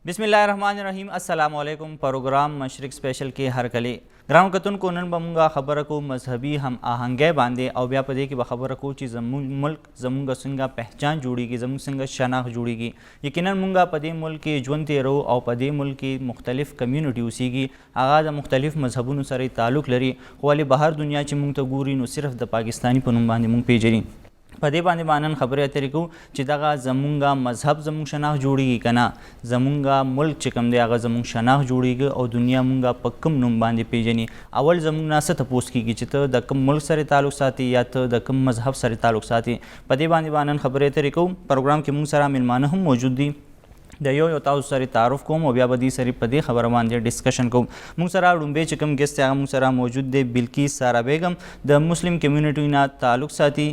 بسم اللہ الرحمن الرحیم السلام علیکم پروگرام مشرق سپیشل کې هرکلی ګرانو کتونکو نن به مونږه خبره کو مذهبي هم آهنګۍ باندې او بیا په دې کې به خبره کو چې زموږ ملک زموږ څنګه پہچان جوړیږي زموږ څنګه شناخت جوړیږي یقینا مونږه په دې ملک کې ژوند تیرو او په دې ملک کې مختلف کمیونټي اوسیږي هغه د مختلف مذهبونو سره تعلق لري خو ولې بهر دنیا چې مونږ ته ګوري نو صرف د پاکستانی په نوم باندې مونږ پیژني په دې باندې بانن خبرې اترې کوو چې دغه زمونږ مذهب زمونږ شناخت جوړیږي که نه زمونږ ملک چې کوم دی هغه زمونږ شناخت جوړیږي او دنیا مونږ په کوم نوم باندې پیژني اول زمونږ نه څه تپوس کېږي چې ته د کوم ملک سره تعلق ساتي یا ته د کوم مذهب سره تعلق ساتي په دې باندې بانن خبرې اترې کوو پروګرام کې مونږ سره میلمانه هم موجود دي د یو تاسو سره تعارف کوم او بیا به دې سره په دې خبره باندې ډسکشن کوم مونږ سره لومبۍ چې کوم ګیسټ هغه مونږ سره موجود دی بلقیس سارا بیگم د مسلم کمیونٹی نه تعلق ساتي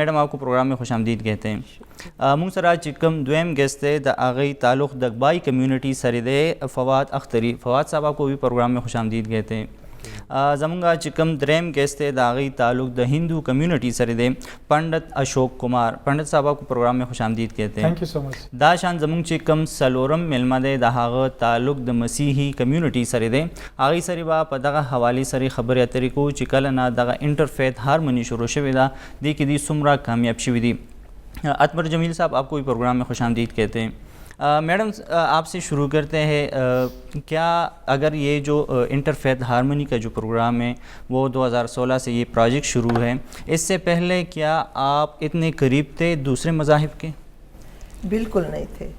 میڈم آپ کو پروگرام میں خوش آمدید کہتے ہیں مونږ سره چې کوم دویم ګیسټ دی د هغې تعلق د بائی کمیونٹی سره دی فواد اختری فواد صاحب آپ کو بھی پروگرام میں خوش آمدید کہتے ہیں زمونږ چې کوم دریم ګیسټ دی د هغې تعلق د ہندو کمیونٹی سره دی پنڈت اشوک کمار پنڈت صاحب آپ کو پروگرام میں خوش آمدید کہتے ہیں تھینک یو سو مچ دا شان زمونږ چې کوم څلورم میلمه دی د هغه تعلق د مسیحي کمیونټي سره دی هغې سره به په دغه حوالې سره خبرې اترې کوو چې کله نه دغه انټرفیت هارموني شروع شوې ده دې کې دوی څومره کامیاب شوي دي اطمر جمیل صاحب آپ کو بھی پروگرام میں خوش آمدید کہتے ہیں میڈم آپ سے شروع کرتے ہیں کیا اگر یہ جو انٹرفیتھ ہارمونی کا جو پروگرام ہے وہ 2016 سے یہ پروجیکٹ شروع ہے اس سے پہلے کیا آپ اتنے قریب تھے دوسرے مذاہب کے؟ بالکل نہیں تھے،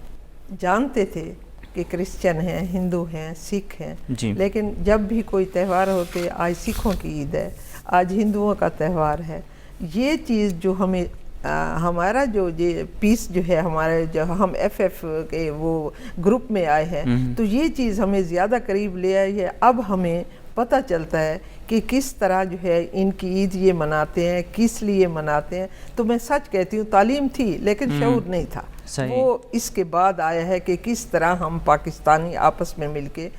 جانتے تھے کہ کرسچن ہیں، ہندو ہیں، سکھ ہیں جی، لیکن جب بھی کوئی تہوار ہوتے آج سکھوں کی عید ہے، آج ہندوؤں کا تہوار ہے، یہ چیز جو ہمیں ہمارا جو یہ پیس جو ہے ہمارے جو ہم ایف ایف کے وہ گروپ میں آئے ہیں تو یہ چیز ہمیں زیادہ قریب لے آئی ہے۔ اب ہمیں پتہ چلتا ہے کہ کس طرح جو ہے ان کی عید یہ مناتے ہیں، کس لیے مناتے ہیں۔ تو میں سچ کہتی ہوں تعلیم تھی لیکن شعور نہیں تھا، وہ اس کے بعد آیا ہے کہ کس طرح ہم پاکستانی آپس میں مل کے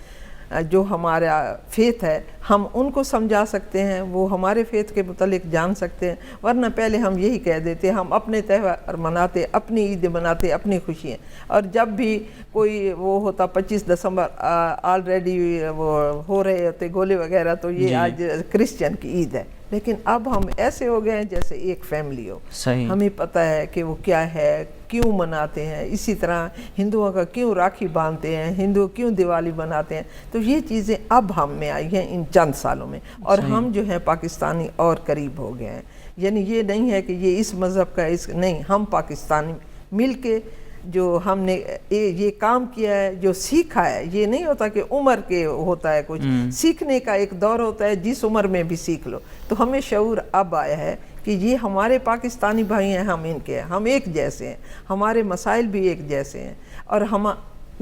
جو ہمارا فیتھ ہے ہم ان کو سمجھا سکتے ہیں، وہ ہمارے فیتھ کے متعلق جان سکتے ہیں، ورنہ پہلے ہم یہی کہہ دیتے ہم اپنے تہوار مناتے، اپنی عید مناتے، اپنی خوشیاں، اور جب بھی کوئی وہ ہوتا 25 دسمبر آلریڈی وہ ہو رہے ہوتے گولے وغیرہ تو یہ آج کرسچن کی عید ہے، لیکن اب ہم ایسے ہو گئے ہیں جیسے ایک فیملی ہو، ہمیں پتہ ہے کہ وہ کیا ہے، کیوں مناتے ہیں۔ اسی طرح ہندوؤں کا کیوں راکھی باندھتے ہیں، ہندو کیوں دیوالی مناتے ہیں، تو یہ چیزیں اب ہم میں آئی ہیں ان چند سالوں میں، اور ہم جو ہیں پاکستانی اور قریب ہو گئے ہیں۔ یعنی یہ نہیں ہے کہ یہ اس مذہب کا نہیں، ہم پاکستانی مل کے جو ہم نے یہ کام کیا ہے، جو سیکھا ہے، یہ نہیں ہوتا کہ عمر کے ہوتا ہے کچھ، سیکھنے کا ایک دور ہوتا ہے جس عمر میں بھی سیکھ لو، تو ہمیں شعور اب آیا ہے کہ یہ ہمارے پاکستانی بھائی ہیں، ہم ان کے ہیں، ہم ایک جیسے ہیں، ہمارے مسائل بھی ایک جیسے ہیں، اور ہم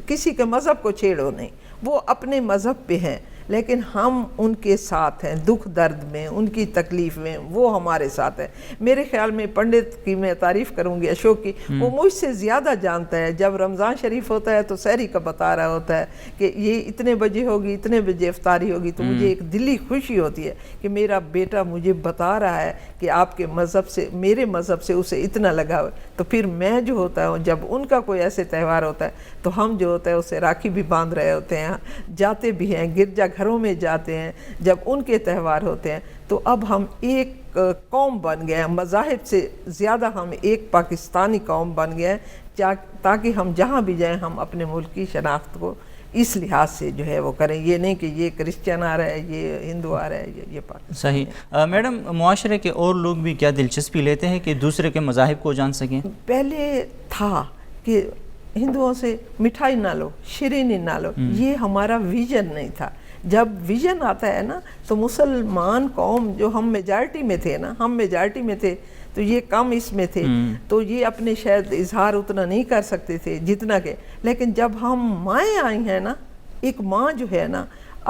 کسی کے مذہب کو چھیڑو نہیں، وہ اپنے مذہب پہ ہیں لیکن ہم ان کے ساتھ ہیں، دکھ درد میں، ان کی تکلیف میں وہ ہمارے ساتھ ہے۔ میرے خیال میں پنڈت کی میں تعریف کروں گی اشوک کی، وہ مجھ سے زیادہ جانتا ہے، جب رمضان شریف ہوتا ہے تو سحری کا بتا رہا ہوتا ہے کہ یہ اتنے بجے ہوگی، اتنے بجے افطاری ہوگی، تو مجھے ایک دلی خوشی ہوتی ہے کہ میرا بیٹا مجھے بتا رہا ہے کہ آپ کے مذہب سے، میرے مذہب سے اسے اتنا لگا ہوا ہے۔ تو پھر میں جو ہوتا ہوں جب ان کا کوئی ایسے تہوار ہوتا ہے تو ہم جو ہوتا ہے اسے راکھی بھی باندھ رہے ہوتے ہیں، جاتے بھی ہیں، گرجا گھروں میں جاتے ہیں جب ان کے تہوار ہوتے ہیں، تو اب ہم ایک قوم بن گئے ہیں، مذاہب سے زیادہ ہم ایک پاکستانی قوم بن گئے ہیں، تاکہ ہم جہاں بھی جائیں ہم اپنے ملک کی شناخت کو اس لحاظ سے جو ہے وہ کریں، یہ نہیں کہ یہ کرسچن آ رہا ہے، یہ ہندو آ رہا ہے، یہ صحیح۔ میڈم معاشرے کے اور لوگ بھی کیا دلچسپی لیتے ہیں کہ دوسرے کے مذاہب کو جان سکیں؟ پہلے تھا کہ ہندوؤں سے مٹھائی نہ لو، شیرینی نہ لو، یہ ہمارا ویژن نہیں تھا۔ جب ویژن آتا ہے نا تو مسلمان قوم جو ہم میجارٹی میں تھے نا، ہم میجارٹی میں تھے تو یہ کم اس میں تھے تو یہ اپنے شاید اظہار اتنا نہیں کر سکتے تھے جتنا کہ، لیکن جب ہم مائیں آئی ہیں نا، ایک ماں جو ہے نا،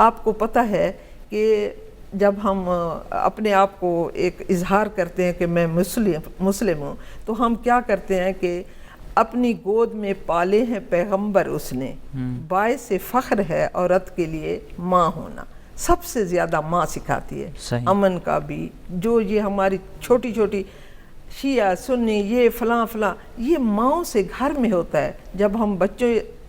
آپ کو پتہ ہے کہ جب ہم اپنے آپ کو ایک اظہار کرتے ہیں کہ میں مسلم ہوں تو ہم کیا کرتے ہیں کہ اپنی گود میں پالے ہیں پیغمبر اس نے، باعث فخر ہے عورت کے لیے ماں ہونا، سب سے زیادہ ماں سکھاتی ہے امن کا بھی، جو یہ ہماری چھوٹی چھوٹی شیعہ سنی یہ فلاں فلاں یہ ماؤں سے گھر میں ہوتا ہے۔ جب ہم بچوں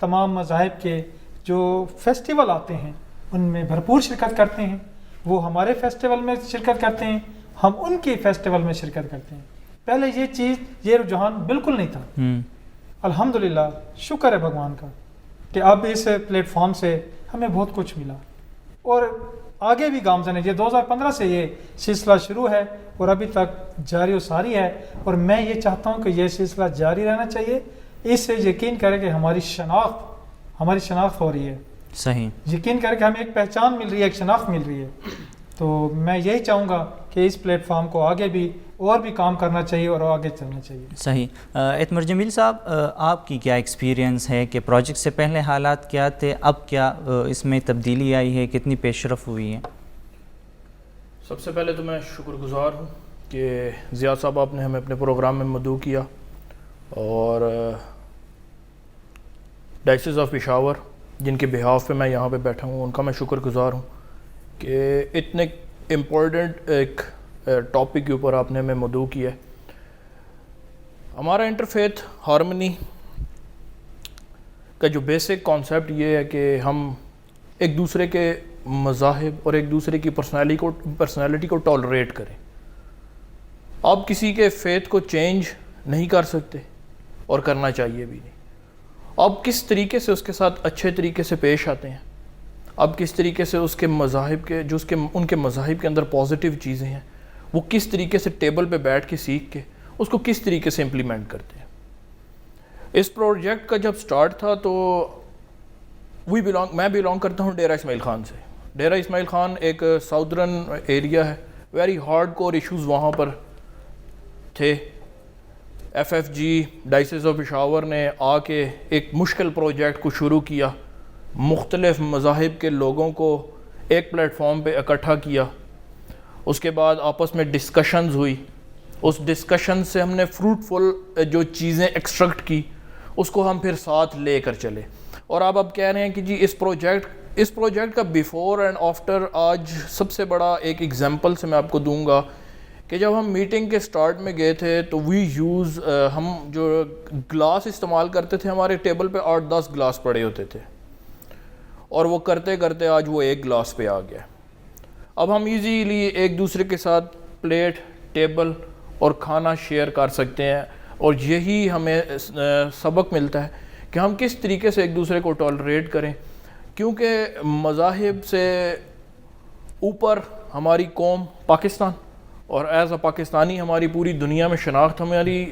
تمام مذاہب کے جو فیسٹیول آتے ہیں ان میں بھرپور شرکت کرتے ہیں. وہ ہمارے فیسٹیول میں شرکت کرتے ہیں, ہم ان کے فیسٹیول میں شرکت کرتے ہیں. پہلے یہ رجحان بالکل نہیں تھا. الحمدللہ شکر ہے بھگوان کا کہ اب اس پلیٹ فارم سے ہمیں بہت کچھ ملا, اور آگے بھی گامزن ہے. یہ 2015 سے یہ سلسلہ شروع ہے اور ابھی تک جاری و ساری ہے, اور میں یہ چاہتا ہوں کہ یہ سلسلہ جاری رہنا چاہیے. اس سے یقین کرے کہ ہماری شناخت ہو رہی ہے. صحیح. یقین کرے کہ ہمیں ایک پہچان مل رہی ہے, ایک شناخت مل رہی ہے. تو میں یہی چاہوں گا کہ اس پلیٹ فارم کو آگے بھی اور بھی کام کرنا چاہیے اور آگے چلنا چاہیے. صحیح. اعتمر جمیل صاحب, آپ کی کیا ایکسپیرینس ہے کہ پروجیکٹ سے پہلے حالات کیا تھے, اب کیا اس میں تبدیلی آئی ہے, کتنی پیش رفت ہوئی ہے؟ سب سے پہلے تو میں شکر گزار ہوں کہ ضیاء صاحب آپ نے ہمیں اپنے پروگرام میں مدعو کیا, اور ڈائسز آف پشاور جن کے بہاف پہ میں یہاں پہ بیٹھا ہوں ان کا میں شکر گزار ہوں کہ اتنے امپورٹنٹ ایک ٹاپک کے اوپر آپ نے ہمیں مدعو کیا ہے. ہمارا انٹرفیتھ ہارمنی کا جو بیسک کانسیپٹ یہ ہے کہ ہم ایک دوسرے کے مذاہب اور ایک دوسرے کی پرسنالٹی کو ٹالریٹ کریں. آپ کسی کے فیتھ کو چینج نہیں کر سکتے اور کرنا چاہیے بھی نہیں. آپ کس طریقے سے اس کے ساتھ اچھے طریقے سے پیش آتے ہیں, آپ کس طریقے سے اس کے مذاہب کے جو ان کے مذاہب کے اندر پازیٹیو چیزیں ہیں وہ کس طریقے سے ٹیبل پہ بیٹھ کے سیکھ کے اس کو کس طریقے سے امپلیمنٹ کرتے ہیں. اس پروجیکٹ کا جب سٹارٹ تھا تو میں بیلانگ کرتا ہوں ڈیرہ اسماعیل خان سے. ڈیرہ اسماعیل خان ایک ساؤدرن ایریا ہے, ویری ہارڈ کور ایشوز وہاں پر تھے. ایف ایف جی ڈائسز آف پشاور نے آ کے ایک مشکل پروجیکٹ کو شروع کیا, مختلف مذاہب کے لوگوں کو ایک پلیٹ فارم پہ اکٹھا کیا. اس کے بعد آپس میں ڈسکشنز ہوئی, اس ڈسکشن سے ہم نے فروٹفل جو چیزیں ایکسٹریکٹ کی اس کو ہم پھر ساتھ لے کر چلے. اور آپ کہہ رہے ہیں کہ جی اس پروجیکٹ کا بیفور اینڈ آفٹر آج سب سے بڑا ایک ایگزامپل سے میں آپ کو دوں گا کہ جب ہم میٹنگ کے سٹارٹ میں گئے تھے تو ہم جو گلاس استعمال کرتے تھے ہمارے ٹیبل پہ 8-10 گلاس پڑے ہوتے تھے, اور وہ کرتے کرتے آج وہ ایک گلاس پہ آ گیا. اب ہم ایزیلی ایک دوسرے کے ساتھ پلیٹ, ٹیبل اور کھانا شیئر کر سکتے ہیں, اور یہی ہمیں سبق ملتا ہے کہ ہم کس طریقے سے ایک دوسرے کو ٹالریٹ کریں. کیونکہ مذاہب سے اوپر ہماری قوم پاکستان, اور ایز اے پاکستانی ہماری پوری دنیا میں شناخت ہماری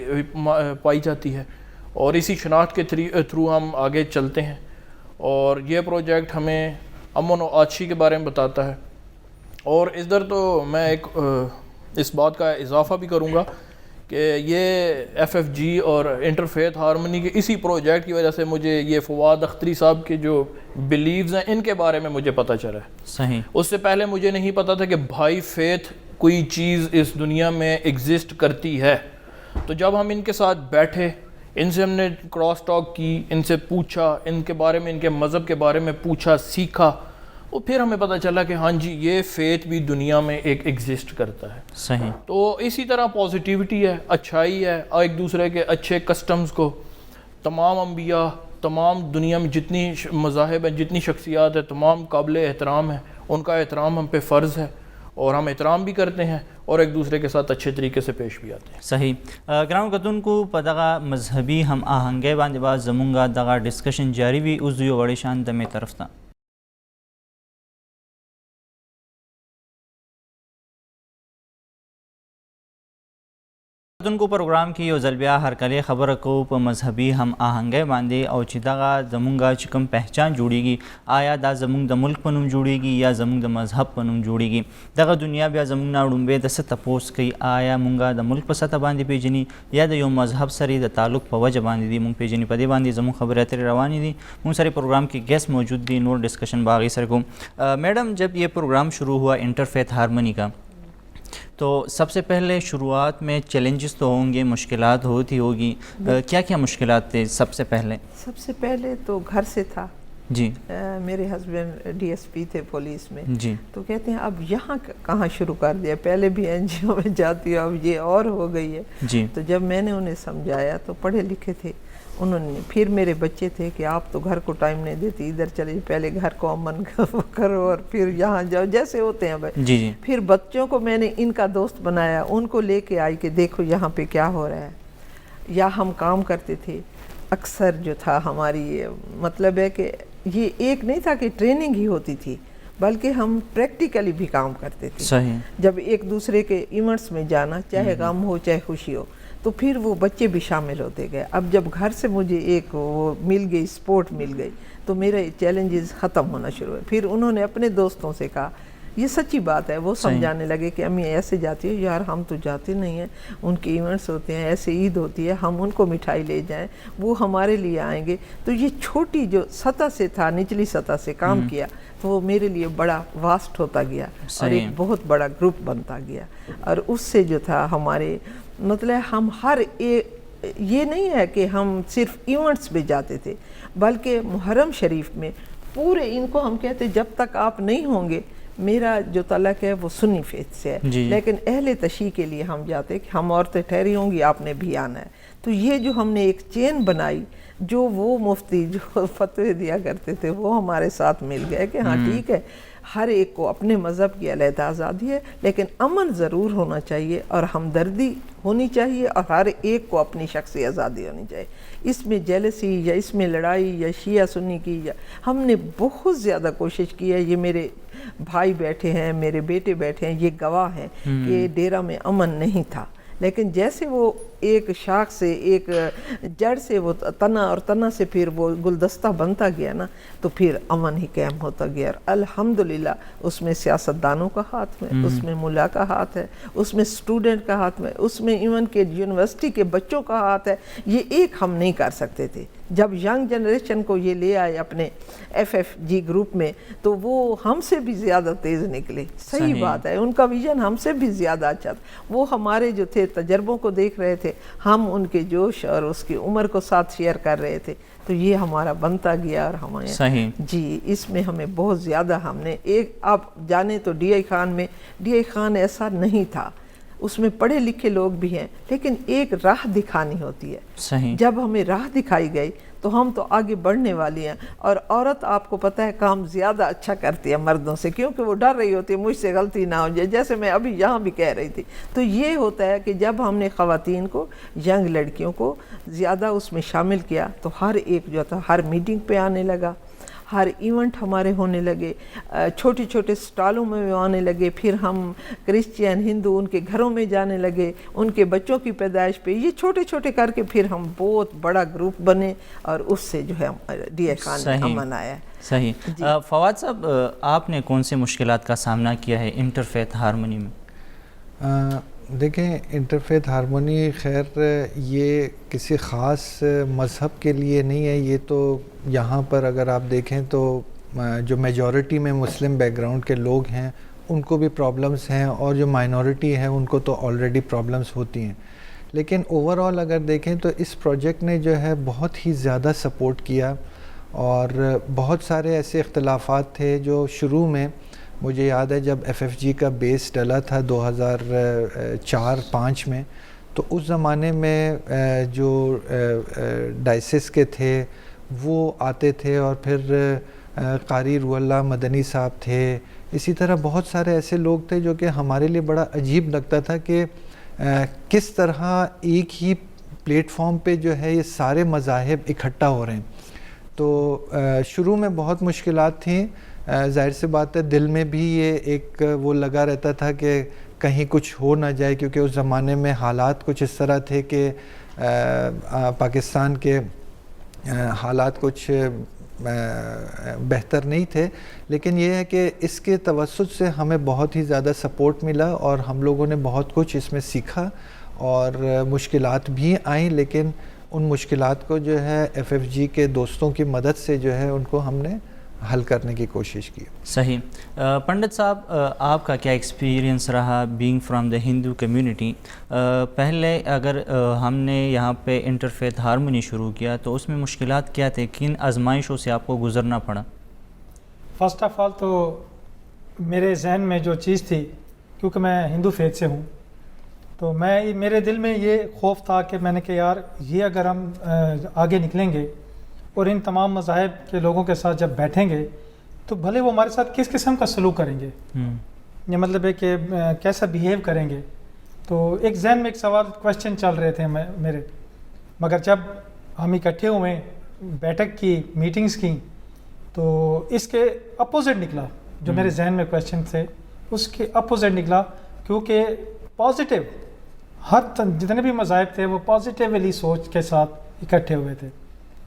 پائی جاتی ہے, اور اسی شناخت کے تھرو ہم آگے چلتے ہیں. اور یہ پروجیکٹ ہمیں امن و آشتی کے بارے میں بتاتا ہے. اور ادھر تو میں ایک اس بات کا اضافہ بھی کروں گا کہ یہ ایف ایف جی اور انٹرفیتھ ہارمنی کے اسی پروجیکٹ کی وجہ سے مجھے یہ فواد اختری صاحب کے جو بلیوز ہیں ان کے بارے میں مجھے پتہ چلا ہے. صحیح. اس سے پہلے مجھے نہیں پتہ تھا کہ بھائی فیتھ کوئی چیز اس دنیا میں ایگزسٹ کرتی ہے. تو جب ہم ان کے ساتھ بیٹھے, ان سے ہم نے کراس ٹاک کی, ان سے پوچھا, ان کے بارے میں, ان کے مذہب کے بارے میں پوچھا, سیکھا, اور پھر ہمیں پتہ چلا کہ ہاں جی یہ فیتھ بھی دنیا میں ایک ایگزسٹ کرتا ہے. صحیح. تو اسی طرح پازیٹیوٹی ہے, اچھائی ہے, ایک دوسرے کے اچھے کسٹمز کو تمام انبیاء, تمام دنیا میں جتنی مذاہب ہیں, جتنی شخصیات ہیں, تمام قابل احترام ہیں. ان کا احترام ہم پہ فرض ہے اور ہم احترام بھی کرتے ہیں اور ایک دوسرے کے ساتھ اچھے طریقے سے پیش بھی آتے ہیں. صحیح. گرام کتن کو پدغه مذهبي هم آهنګي باندې با زمونږه دغه ډسکشن جاری وي اوس یو وړي شان دمه طرف ته کو پروگرام کې یو ځل بیا هرکلی خبره کو په مذهبي هم آهنګي باندې او چې دغه زمونږه چې کوم پہچان جوړیږي آیا دا زمونږ د ملک په نوم جوړیږي یا زمونږ د مذهب په نوم جوړیږي. دغه دنیا بیا زمونږ نه وړومبې د څه تپوس کوي آیا مونږه د ملک په سطح باندې پیژني یا د یو مذهب سره د تعلق په وجه باندې دی مونږ پیژني. په دې باندې زمونږ خبرې اترې روانې دي. مونږ سره پروگرام کې گیسٹ موجود دي, نور ڈسکشن باغی سر کو. میڈم جب یہ پروگرام شروع ہوا انٹرفیتھ ہارمنی کا تو سب سے پہلے شروعات میں چیلنجز تو ہوں گے, مشکلات ہوتی ہوگی, کیا کیا مشکلات تھے سب سے پہلے؟ سب سے پہلے تو گھر سے تھا. جی. میرے ہسبینڈ ڈی ایس پی تھے پولیس میں. جی. تو کہتے ہیں اب یہاں کہاں شروع کر دیا, پہلے بھی این جی او میں جاتی ہوں اب یہ اور ہو گئی ہے. جی. تو جب میں نے انہیں سمجھایا تو پڑھے لکھے تھے انہوں نے پھر میرے بچے تھے کہ آپ تو گھر کو ٹائم نہیں دیتی، ادھر چلے پہلے گھر کو امن کرو اور پھر یہاں جاؤ، جیسے ہوتے ہیں بھائی. جی جی. پھر بچوں کو میں نے ان کا دوست بنایا، ان کو لے کے آئی کہ دیکھو یہاں پہ کیا ہو رہا ہے. یا ہم کام کرتے تھے اکثر، جو تھا ہماری مطلب ہے کہ یہ ایک نہیں تھا کہ ٹریننگ ہی ہوتی تھی، بلکہ ہم پریکٹیکلی بھی کام کرتے تھے. صحیح. جب ایک دوسرے کے ایونٹس میں جانا، چاہے غم ہو چاہے خوشی ہو، تو پھر وہ بچے بھی شامل ہوتے گئے. اب جب گھر سے مجھے ایک وہ مل گئی، سپورٹ مل گئی، تو میرے چیلنجز ختم ہونا شروع ہوئے. پھر انہوں نے اپنے دوستوں سے کہا، یہ سچی بات ہے، وہ سمجھانے لگے کہ امی ایسے جاتی ہے، یار ہم تو جاتے نہیں ہیں، ان کے ایونٹس ہوتے ہیں، ایسے عید ہوتی ہے، ہم ان کو مٹھائی لے جائیں، وہ ہمارے لیے آئیں گے. تو یہ چھوٹی جو سطح سے تھا، نچلی سطح سے کام کیا، تو وہ میرے لیے بڑا واسٹ ہوتا گیا اور ایک بہت بڑا گروپ بنتا گیا. اور اس سے جو تھا ہمارے مطلب ہم ہر ایک، یہ نہیں ہے کہ ہم صرف ایونٹس میں جاتے تھے، بلکہ محرم شریف میں پورے ان کو ہم کہتے جب تک آپ نہیں ہوں گے، میرا جو تعلق ہے وہ سنی فیتھ سے ہے، لیکن اہل تشیع کے لیے ہم جاتے کہ ہم عورتیں ٹھہری ہوں گی، آپ نے بھی آنا ہے. تو یہ جو ہم نے ایک چین بنائی، جو وہ مفتی جو فتوے دیا کرتے تھے وہ ہمارے ساتھ مل گئے کہ ہاں ٹھیک ہے، ہر ایک کو اپنے مذہب کی علیحدہ آزادی ہے، لیکن امن ضرور ہونا چاہیے اور ہمدردی ہونی چاہیے، اور ہر ایک کو اپنی شخصی آزادی ہونی چاہیے. اس میں جیلسی یا اس میں لڑائی یا شیعہ سنی کی، یا ہم نے بہت زیادہ کوشش کی ہے. یہ میرے بھائی بیٹھے ہیں، میرے بیٹے بیٹھے ہیں، یہ گواہ ہیں کہ ڈیرہ میں امن نہیں تھا. لیکن جیسے وہ ایک شاخ سے، ایک جڑ سے وہ تنا، اور تنا سے پھر وہ گلدستہ بنتا گیا نا، تو پھر امن ہی قائم ہوتا گیا. اور الحمدللہ اس میں سیاستدانوں کا ہاتھ ہے، اس میں ملا کا ہاتھ ہے، اس میں اسٹوڈنٹ کا ہاتھ ہے، اس میں ایون کہ یونیورسٹی کے بچوں کا ہاتھ ہے. یہ ایک ہم نہیں کر سکتے تھے. جب ینگ جنریشن کو یہ لے آئے اپنے FFG گروپ میں، تو وہ ہم سے بھی زیادہ تیز نکلے. صحیح بات ہے، ان کا ویژن ہم سے بھی زیادہ اچھا تھا. وہ ہمارے جو تھے تجربوں کو دیکھ رہے تھے، ہم ان کے جوش اور اس کی عمر کو ساتھ شیئر کر رہے تھے. تو یہ ہمارا بنتا گیا. اور ہمیں صحیح جی اس میں ہمیں بہت زیادہ ہم نے ایک، آپ جانے تو DI خان میں، DI خان ایسا نہیں تھا، اس میں پڑھے لکھے لوگ بھی ہیں، لیکن ایک راہ دکھانی ہوتی ہے. صحیح. جب ہمیں راہ دکھائی گئی تو ہم تو آگے بڑھنے والی ہیں. اور عورت آپ کو پتہ ہے کام زیادہ اچھا کرتی ہے مردوں سے، کیونکہ وہ ڈر رہی ہوتی ہے مجھ سے غلطی نہ ہو جائے، جیسے میں ابھی یہاں بھی کہہ رہی تھی. تو یہ ہوتا ہے کہ جب ہم نے خواتین کو، ینگ لڑکیوں کو زیادہ اس میں شامل کیا، تو ہر ایک جو تھا ہر میٹنگ پہ آنے لگا، ہر ایونٹ ہمارے ہونے لگے، چھوٹے چھوٹے سٹالوں میں آنے لگے. پھر ہم کرسچین، ہندو، ان کے گھروں میں جانے لگے، ان کے بچوں کی پیدائش پہ. یہ چھوٹے چھوٹے کر کے پھر ہم بہت بڑا گروپ بنے، اور اس سے جو ہے DI خان میں امن آیا ہے. صحیح. فواد صاحب، آپ نے کون سے مشکلات کا سامنا کیا ہے انٹرفیتھ ہارمونی میں؟ دیکھیں، انٹرفیتھ ہارمونی خیر یہ کسی خاص مذہب کے لیے نہیں ہے. یہ تو یہاں پر اگر آپ دیکھیں تو جو میجورٹی میں مسلم بیک گراؤنڈ کے لوگ ہیں ان کو بھی پرابلمس ہیں، اور جو مائنورٹی ہیں ان کو تو آلریڈی پرابلمس ہوتی ہیں. لیکن اوور آل اگر دیکھیں تو اس پروجیکٹ نے جو ہے بہت ہی زیادہ سپورٹ کیا، اور بہت سارے ایسے اختلافات تھے جو شروع میں، مجھے یاد ہے جب FFG کا بیس ڈلا تھا 2004-05 میں، تو اس زمانے میں جو ڈائسس کے تھے وہ آتے تھے، اور پھر قاری روح اللہ مدنی صاحب تھے. اسی طرح بہت سارے ایسے لوگ تھے جو کہ ہمارے لیے بڑا عجیب لگتا تھا کہ کس طرح ایک ہی پلیٹ فارم پہ جو ہے یہ سارے مذاہب اکٹھا ہو رہے ہیں. تو شروع میں بہت مشکلات تھیں. ظاہر سی بات ہے دل میں بھی یہ ایک وہ لگا رہتا تھا کہ کہیں کچھ ہو نہ جائے، کیونکہ اس زمانے میں حالات کچھ اس طرح تھے کہ پاکستان کے حالات کچھ بہتر نہیں تھے. لیکن یہ ہے کہ اس کے توسط سے ہمیں بہت ہی زیادہ سپورٹ ملا، اور ہم لوگوں نے بہت کچھ اس میں سیکھا، اور مشکلات بھی آئیں، لیکن ان مشکلات کو جو ہے FFG کے دوستوں کی مدد سے جو ہے ان کو ہم نے حل کرنے کی کوشش کی. صحیح. پنڈت صاحب، آپ کا کیا ایکسپیرینس رہا being from the Hindu community? پہلے اگر ہم نے یہاں پہ انٹرفیتھ ہارمونی شروع کیا تو اس میں مشکلات کیا تھے؟ کن آزمائشوں سے آپ کو گزرنا پڑا؟ فرسٹ آف آل تو میرے ذہن میں جو چیز تھی، کیونکہ میں ہندو فیتھ سے ہوں، تو میرے دل میں یہ خوف تھا کہ میں نے کہ یار یہ اگر ہم آگے نکلیں گے اور ان تمام مذاہب کے لوگوں کے ساتھ جب بیٹھیں گے تو بھلے وہ ہمارے ساتھ کس قسم کا سلوک کریں گے، یہ مطلب ہے کہ کیسا بیہیو کریں گے. تو ایک ذہن میں ایک سوال کویشچن چل رہے تھے میرے، مگر جب ہم اکٹھے ہوئے بیٹھک کی میٹنگز کی تو اس کے اپوزٹ نکلا. جو میرے ذہن میں کویشچن تھے اس کے اپوزٹ نکلا، کیونکہ پازیٹیو جتنے بھی مذاہب تھے وہ پازیٹیولی سوچ کے ساتھ اکٹھے ہوئے تھے.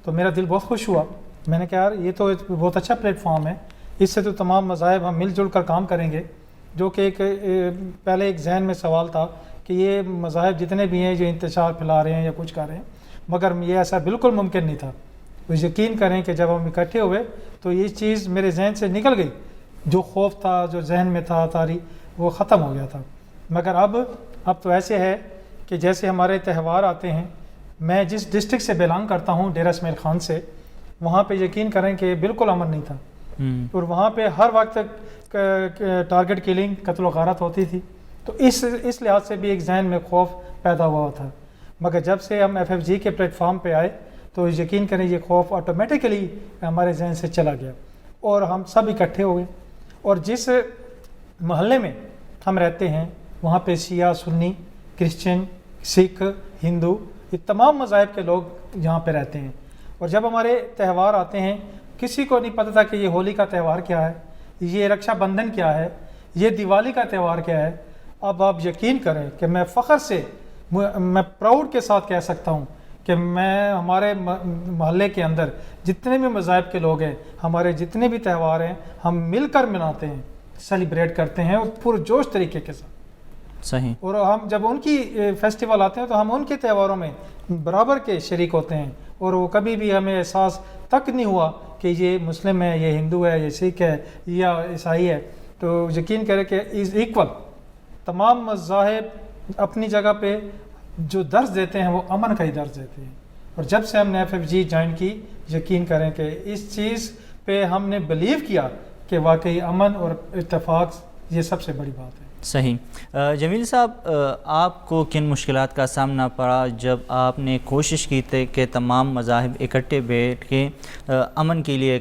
تو میرا دل بہت خوش ہوا. میں نے کہا یار یہ تو بہت اچھا پلیٹ فارم ہے، اس سے تو تمام مذاہب ہم مل جل کر کام کریں گے. جو کہ پہلے ایک ذہن میں سوال تھا کہ یہ مذاہب جتنے بھی ہیں جو انتشار پھیلا رہے ہیں یا کچھ کر رہے ہیں، مگر یہ ایسا بالکل ممکن نہیں تھا. تو یقین کریں کہ جب ہم اکٹھے ہوئے تو یہ چیز میرے ذہن سے نکل گئی. جو خوف تھا، جو ذہن میں تھا تاری، وہ ختم ہو گیا تھا. مگر اب تو ایسے ہے کہ جیسے ہمارے تہوار آتے ہیں، میں جس ڈسٹرکٹ سے بلانگ کرتا ہوں ڈیرہ اسماعیل خان سے، وہاں پہ یقین کریں کہ بالکل امن نہیں تھا. اور وہاں پہ ہر وقت ٹارگٹ کلنگ، قتل و غارت ہوتی تھی. تو اس لحاظ سے بھی ایک ذہن میں خوف پیدا ہوا تھا. مگر جب سے ہم FFG کے پلیٹ فارم پہ آئے تو یقین کریں یہ خوف آٹومیٹیکلی ہمارے ذہن سے چلا گیا اور ہم سب اکٹھے ہوئے. اور جس محلے میں ہم رہتے ہیں وہاں پہ شیعہ، سنی، کرسچن، سکھ، ہندو، یہ تمام مذاہب کے لوگ یہاں پہ رہتے ہیں. اور جب ہمارے تہوار آتے ہیں کسی کو نہیں پتہ تھا کہ یہ ہولی کا تہوار کیا ہے، یہ رکشا بندھن کیا ہے، یہ دیوالی کا تہوار کیا ہے. اب آپ یقین کریں کہ میں فخر سے، میں پراؤڈ کے ساتھ کہہ سکتا ہوں کہ میں ہمارے محلے کے اندر جتنے بھی مذاہب کے لوگ ہیں، ہمارے جتنے بھی تہوار ہیں ہم مل کر مناتے ہیں، سیلیبریٹ کرتے ہیں اور پرجوش طریقے کے ساتھ. صحیح. اور ہم جب ان کی فیسٹیول آتے ہیں تو ہم ان کے تہواروں میں برابر کے شریک ہوتے ہیں. اور وہ کبھی بھی ہمیں احساس تک نہیں ہوا کہ یہ مسلم ہے، یہ ہندو ہے، یہ سکھ ہے یا عیسائی ہے. تو یقین کریں کہ از ایکول. تمام مذاہب اپنی جگہ پہ جو درس دیتے ہیں وہ امن کا ہی درس دیتے ہیں. اور جب سے ہم نے FFG جوائن کی، یقین کریں کہ اس چیز پہ ہم نے بلیو کیا کہ واقعی امن اور اتفاق یہ سب سے بڑی بات ہے. صحیح. جمیل صاحب، آپ کو کن مشکلات کا سامنا پڑا جب آپ نے کوشش کی تھی کہ تمام مذاہب اکٹھے بیٹھ کے امن کے لیے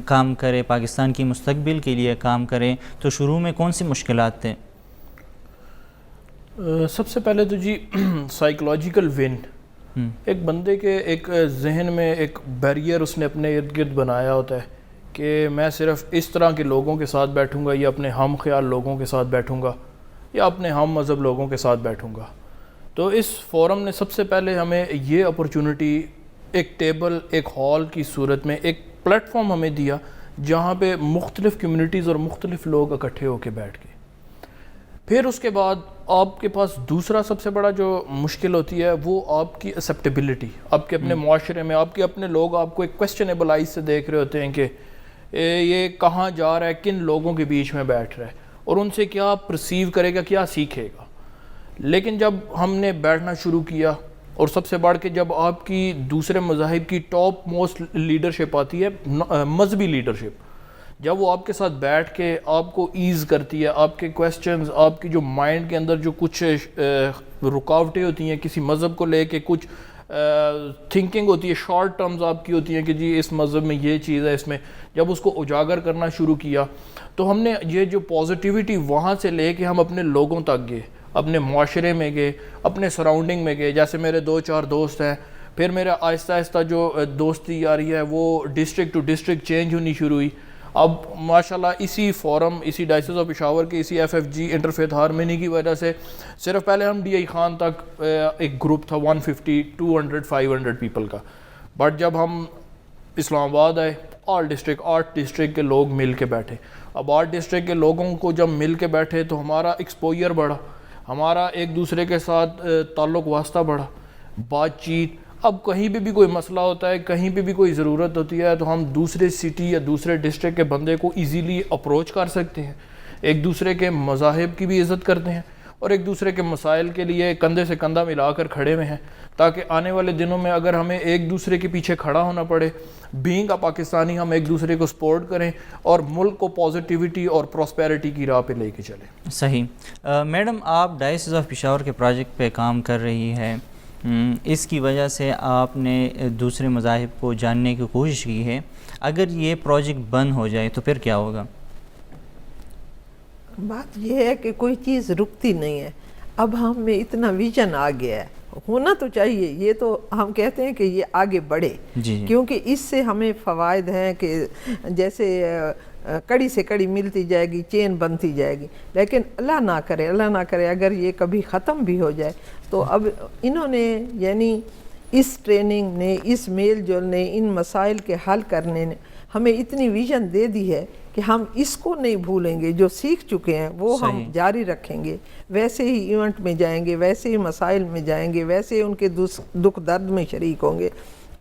کام کرے، پاکستان کی مستقبل کے لیے کام کریں؟ تو شروع میں کون سی مشکلات تھے؟ سب سے پہلے تو جی سائیکولوجیکل ون، ایک بندے کے ایک ذہن میں ایک بیریئر اس نے اپنے ارد گرد بنایا ہوتا ہے کہ میں صرف اس طرح کے لوگوں کے ساتھ بیٹھوں گا یا اپنے ہم خیال لوگوں کے ساتھ بیٹھوں گا یا اپنے ہم مذہب لوگوں کے ساتھ بیٹھوں گا. تو اس فورم نے سب سے پہلے ہمیں یہ اپرچونٹی، ایک ٹیبل، ایک ہال کی صورت میں ایک پلیٹ فارم ہمیں دیا جہاں پہ مختلف کمیونٹیز اور مختلف لوگ اکٹھے ہو کے بیٹھ گئے. پھر اس کے بعد آپ کے پاس دوسرا سب سے بڑا جو مشکل ہوتی ہے وہ آپ کی ایکسیپٹیبلٹی. آپ کے اپنے معاشرے میں آپ کے اپنے لوگ آپ کو ایک کویسچنیبل آئیز سے دیکھ رہے ہوتے ہیں کہ یہ کہاں جا رہا ہے، کن لوگوں کے بیچ میں بیٹھ رہا ہے اور ان سے کیا پرسیو کرے گا، کیا سیکھے گا. لیکن جب ہم نے بیٹھنا شروع کیا اور سب سے بڑھ کے جب آپ کی دوسرے مذاہب کی ٹاپ موسٹ لیڈرشپ آتی ہے، مذہبی لیڈرشپ، جب وہ آپ کے ساتھ بیٹھ کے آپ کو ایز کرتی ہے، آپ کے کویسچنز، آپ کی جو مائنڈ کے اندر جو کچھ رکاوٹیں ہوتی ہیں کسی مذہب کو لے کے، کچھ تھنکنگ ہوتی ہے، شارٹ ٹرمز آپ کی ہوتی ہیں کہ جی اس مذہب میں یہ چیز ہے، اس میں جب اس کو اجاگر کرنا شروع کیا تو ہم نے یہ جو پازیٹیوٹی وہاں سے لے کے ہم اپنے لوگوں تک گئے، اپنے معاشرے میں گئے، اپنے سراؤنڈنگ میں گئے. جیسے میرے 2-4 دوست ہیں، پھر میرا آہستہ آہستہ جو دوستی یاری ہے وہ ڈسٹرکٹ ٹو ڈسٹرکٹ چینج ہونی شروع ہوئی. اب ماشاءاللہ اسی فورم، اسی ڈائسس آف پشاور کے اسی FFG انٹرفیتھ ہارمنی کی وجہ سے صرف پہلے ہم DI خان تک ایک گروپ تھا 150 200 500 پیپل کا، بٹ جب ہم اسلام آباد آئے 8 ڈسٹرکٹ کے لوگ مل کے بیٹھے. اب 8 ڈسٹرکٹ کے لوگوں کو جب مل کے بیٹھے تو ہمارا ایکسپوئر بڑھا، ہمارا ایک دوسرے کے ساتھ تعلق واسطہ بڑھا، بات چیت. اب کہیں بھی کوئی مسئلہ ہوتا ہے، کہیں بھی کوئی ضرورت ہوتی ہے تو ہم دوسرے سٹی یا دوسرے ڈسٹرکٹ کے بندے کو ایزیلی اپروچ کر سکتے ہیں، ایک دوسرے کے مذاہب کی بھی عزت کرتے ہیں اور ایک دوسرے کے مسائل کے لیے کندھے سے کندھا ملا کر کھڑے ہوئے ہیں، تاکہ آنے والے دنوں میں اگر ہمیں ایک دوسرے کے پیچھے کھڑا ہونا پڑے، بینگ اے پاکستانی، ہم ایک دوسرے کو سپورٹ کریں اور ملک کو پازیٹیوٹی اور پراسپیرٹی کی راہ پہ لے کے چلیں۔ صحیح۔ میڈم، آپ ڈائسس آف پشاور کے پروجیکٹ پہ کام کر رہی ہے، اس کی وجہ سے آپ نے دوسرے مذاہب کو جاننے کی کوشش کی ہے، اگر یہ پروجیکٹ بند ہو جائے تو پھر کیا ہوگا؟ بات یہ ہے کہ کوئی چیز رکتی نہیں ہے، اب ہم میں اتنا ویژن آ گیا ہے، ہونا تو چاہیے، یہ تو ہم کہتے ہیں کہ یہ آگے بڑھے، کیونکہ اس سے ہمیں فوائد ہیں کہ جیسے کڑی سے کڑی ملتی جائے گی، چین بنتی جائے گی، لیکن اللہ نہ کرے اگر یہ کبھی ختم بھی ہو جائے تو اب انہوں نے یعنی اس ٹریننگ نے، اس میل جول نے، ان مسائل کے حل کرنے نے ہمیں اتنی ویژن دے دی ہے کہ ہم اس کو نہیں بھولیں گے، جو سیکھ چکے ہیں وہ ہم جاری رکھیں گے، ویسے ہی ایونٹ میں جائیں گے، ویسے ہی مسائل میں جائیں گے، ویسے ہی ان کے دکھ درد میں شریک ہوں گے،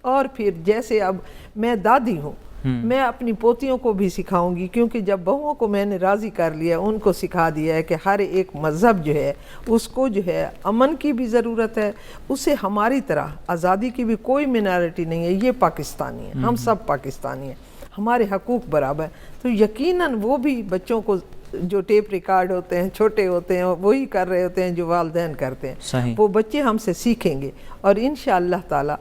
اور پھر جیسے اب میں دادی ہوں، میں اپنی پوتیوں کو بھی سکھاؤں گی، کیونکہ جب بہوؤں کو میں نے راضی کر لیا، ان کو سکھا دیا ہے کہ ہر ایک مذہب جو ہے اس کو جو ہے امن کی بھی ضرورت ہے، اسے ہماری طرح آزادی کی بھی کوئی منارٹی نہیں ہے، یہ پاکستانی ہے، ہم سب پاکستانی ہیں، ہمارے حقوق برابر ہیں، تو یقیناً وہ بھی بچوں کو جو ٹیپ ریکارڈ ہوتے ہیں، چھوٹے ہوتے ہیں، وہی کر رہے ہوتے ہیں جو والدین کرتے ہیں، وہ بچے ہم سے سیکھیں گے، اور انشاءاللہ تعالی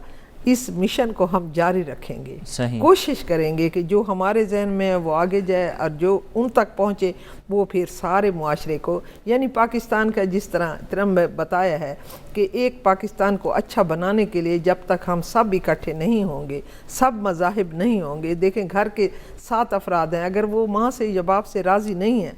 اس مشن کو ہم جاری رکھیں گے، کوشش کریں گے کہ جو ہمارے ذہن میں ہے وہ آگے جائے، اور جو ان تک پہنچے وہ پھر سارے معاشرے کو، یعنی پاکستان کا جس طرح ٹرمپ بتایا ہے کہ ایک پاکستان کو اچھا بنانے کے لیے جب تک ہم سب اکٹھے نہیں ہوں گے، سب مذاہب نہیں ہوں گے، دیکھیں گھر کے 7 افراد ہیں، اگر وہ ماں سے یا باپ سے راضی نہیں ہیں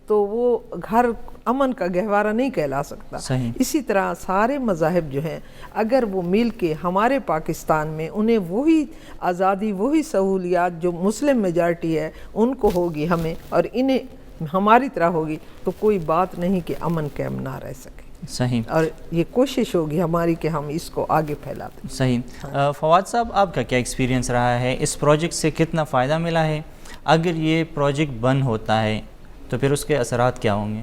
تو وہ گھر امن کا گہوارہ نہیں کہلا سکتا۔ اسی طرح سارے مذاہب جو ہیں اگر وہ مل کے ہمارے پاکستان میں انہیں وہی آزادی، وہی سہولیات جو مسلم میجارٹی ہے ان کو ہوگی ہمیں، اور انہیں ہماری طرح ہوگی، تو کوئی بات نہیں کہ امن قائم نہ رہ سکے، اور یہ کوشش ہوگی ہماری کہ ہم اس کو آگے پھیلاتے ہیں۔ صحیح۔ فواد صاحب، آپ کا کیا ایکسپیرینس رہا ہے؟ اس پروجیکٹ سے کتنا فائدہ ملا ہے؟ اگر یہ پروجیکٹ بند ہوتا ہے تو پھر اس کے اثرات کیا ہوں گے؟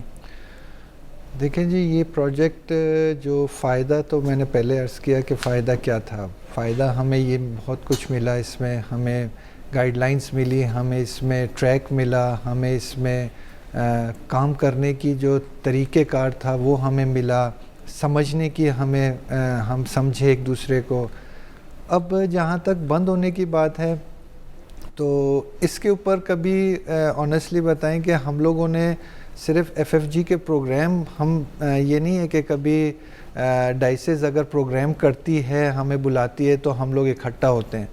دیکھیں جی، یہ پروجیکٹ جو فائدہ تو میں نے پہلے عرض کیا کہ فائدہ کیا تھا، فائدہ ہمیں یہ بہت کچھ ملا، اس میں ہمیں گائیڈ لائنس ملی، ہمیں اس میں ٹریک ملا، ہمیں اس میں کام کرنے کی جو طریقہ کار تھا وہ ہمیں ملا، سمجھنے کی ہم سمجھے ایک دوسرے کو۔ اب جہاں تک بند ہونے کی بات ہے تو اس کے اوپر کبھی آنیسٹلی بتائیں کہ ہم لوگوں نے صرف FFG کے پروگرام، ہم یہ نہیں ہے کہ کبھی ڈائسز اگر پروگرام کرتی ہے، ہمیں بلاتی ہے تو ہم لوگ اکٹھا ہوتے ہیں،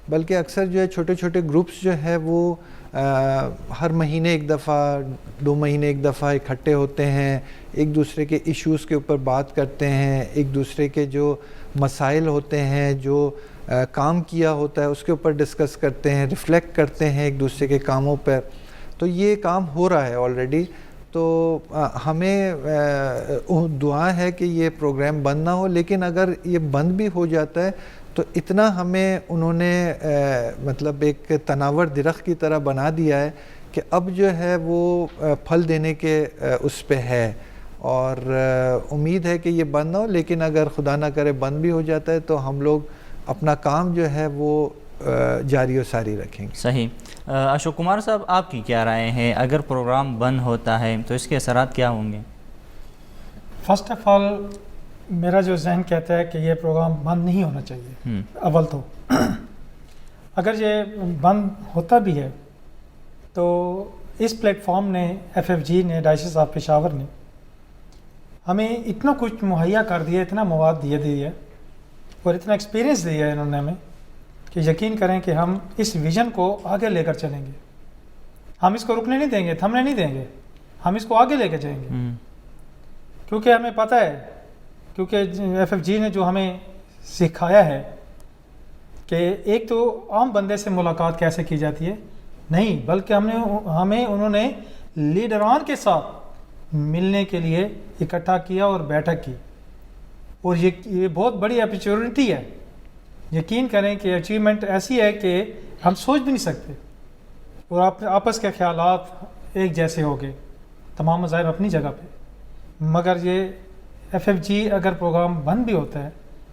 بلکہ اکثر جو ہے چھوٹے چھوٹے گروپس جو ہے وہ ہر مہینے ایک دفعہ، 2 مہینے ایک دفعہ اکٹھے ہوتے ہیں، ایک دوسرے کے ایشوز کے اوپر بات کرتے ہیں، ایک دوسرے کے جو مسائل ہوتے ہیں، جو کام کیا ہوتا ہے اس کے اوپر ڈسکس کرتے ہیں، ریفلیکٹ کرتے ہیں ایک دوسرے کے کاموں پر۔ تو یہ کام ہو رہا ہے آلریڈی، تو ہمیں دعا ہے کہ یہ پروگرام بند نہ ہو، لیکن اگر یہ بند بھی ہو جاتا ہے تو اتنا ہمیں انہوں نے مطلب ایک تناور درخت کی طرح بنا دیا ہے کہ اب جو ہے وہ پھل دینے کے اس پہ ہے، اور امید ہے کہ یہ بند نہ ہو، لیکن اگر خدا نہ کرے بند بھی ہو جاتا ہے تو ہم لوگ اپنا کام جو ہے وہ جاری و ساری رکھیں گے۔ صحیح۔ اشوک کمار صاحب، آپ کی کیا رائے ہے؟ اگر پروگرام بند ہوتا ہے تو اس کے اثرات کیا ہوں گے؟ فرسٹ آف آل میرا جو ذہن کہتا ہے کہ یہ پروگرام بند نہیں ہونا چاہیے۔ اول تو اگر یہ بند ہوتا بھی ہے تو اس پلیٹ فارم نے، FFG نے، ڈائسس آف پشاور نے ہمیں اتنا کچھ مہیا کر دیا، اتنا مواد دیا اور اتنا ایکسپیرینس دیا ہے انہوں نے ہمیں کہ یقین کریں کہ ہم اس ویژن کو آگے لے کر چلیں گے، ہم اس کو رکنے نہیں دیں گے، تھمنے نہیں دیں گے، ہم اس کو آگے لے کے جائیں گے، کیونکہ ہمیں پتہ ہے، کیونکہ FFG نے جو ہمیں سکھایا ہے کہ ایک تو عام بندے سے ملاقات کیسے کی جاتی ہے نہیں، بلکہ ہمیں انہوں نے لیڈران کے ساتھ ملنے کے لیے اکٹھا کیا اور بیٹھک کی، اور یہ بہت بڑی اپرچونٹی ہے۔ یقین کریں کہ اچیومنٹ ایسی ہے کہ ہم سوچ بھی نہیں سکتے، اور آپس کے خیالات ایک جیسے ہو گئے، تمام مذاہب اپنی جگہ پہ، مگر یہ FFG اگر پروگرام بند بھی ہوتا ہے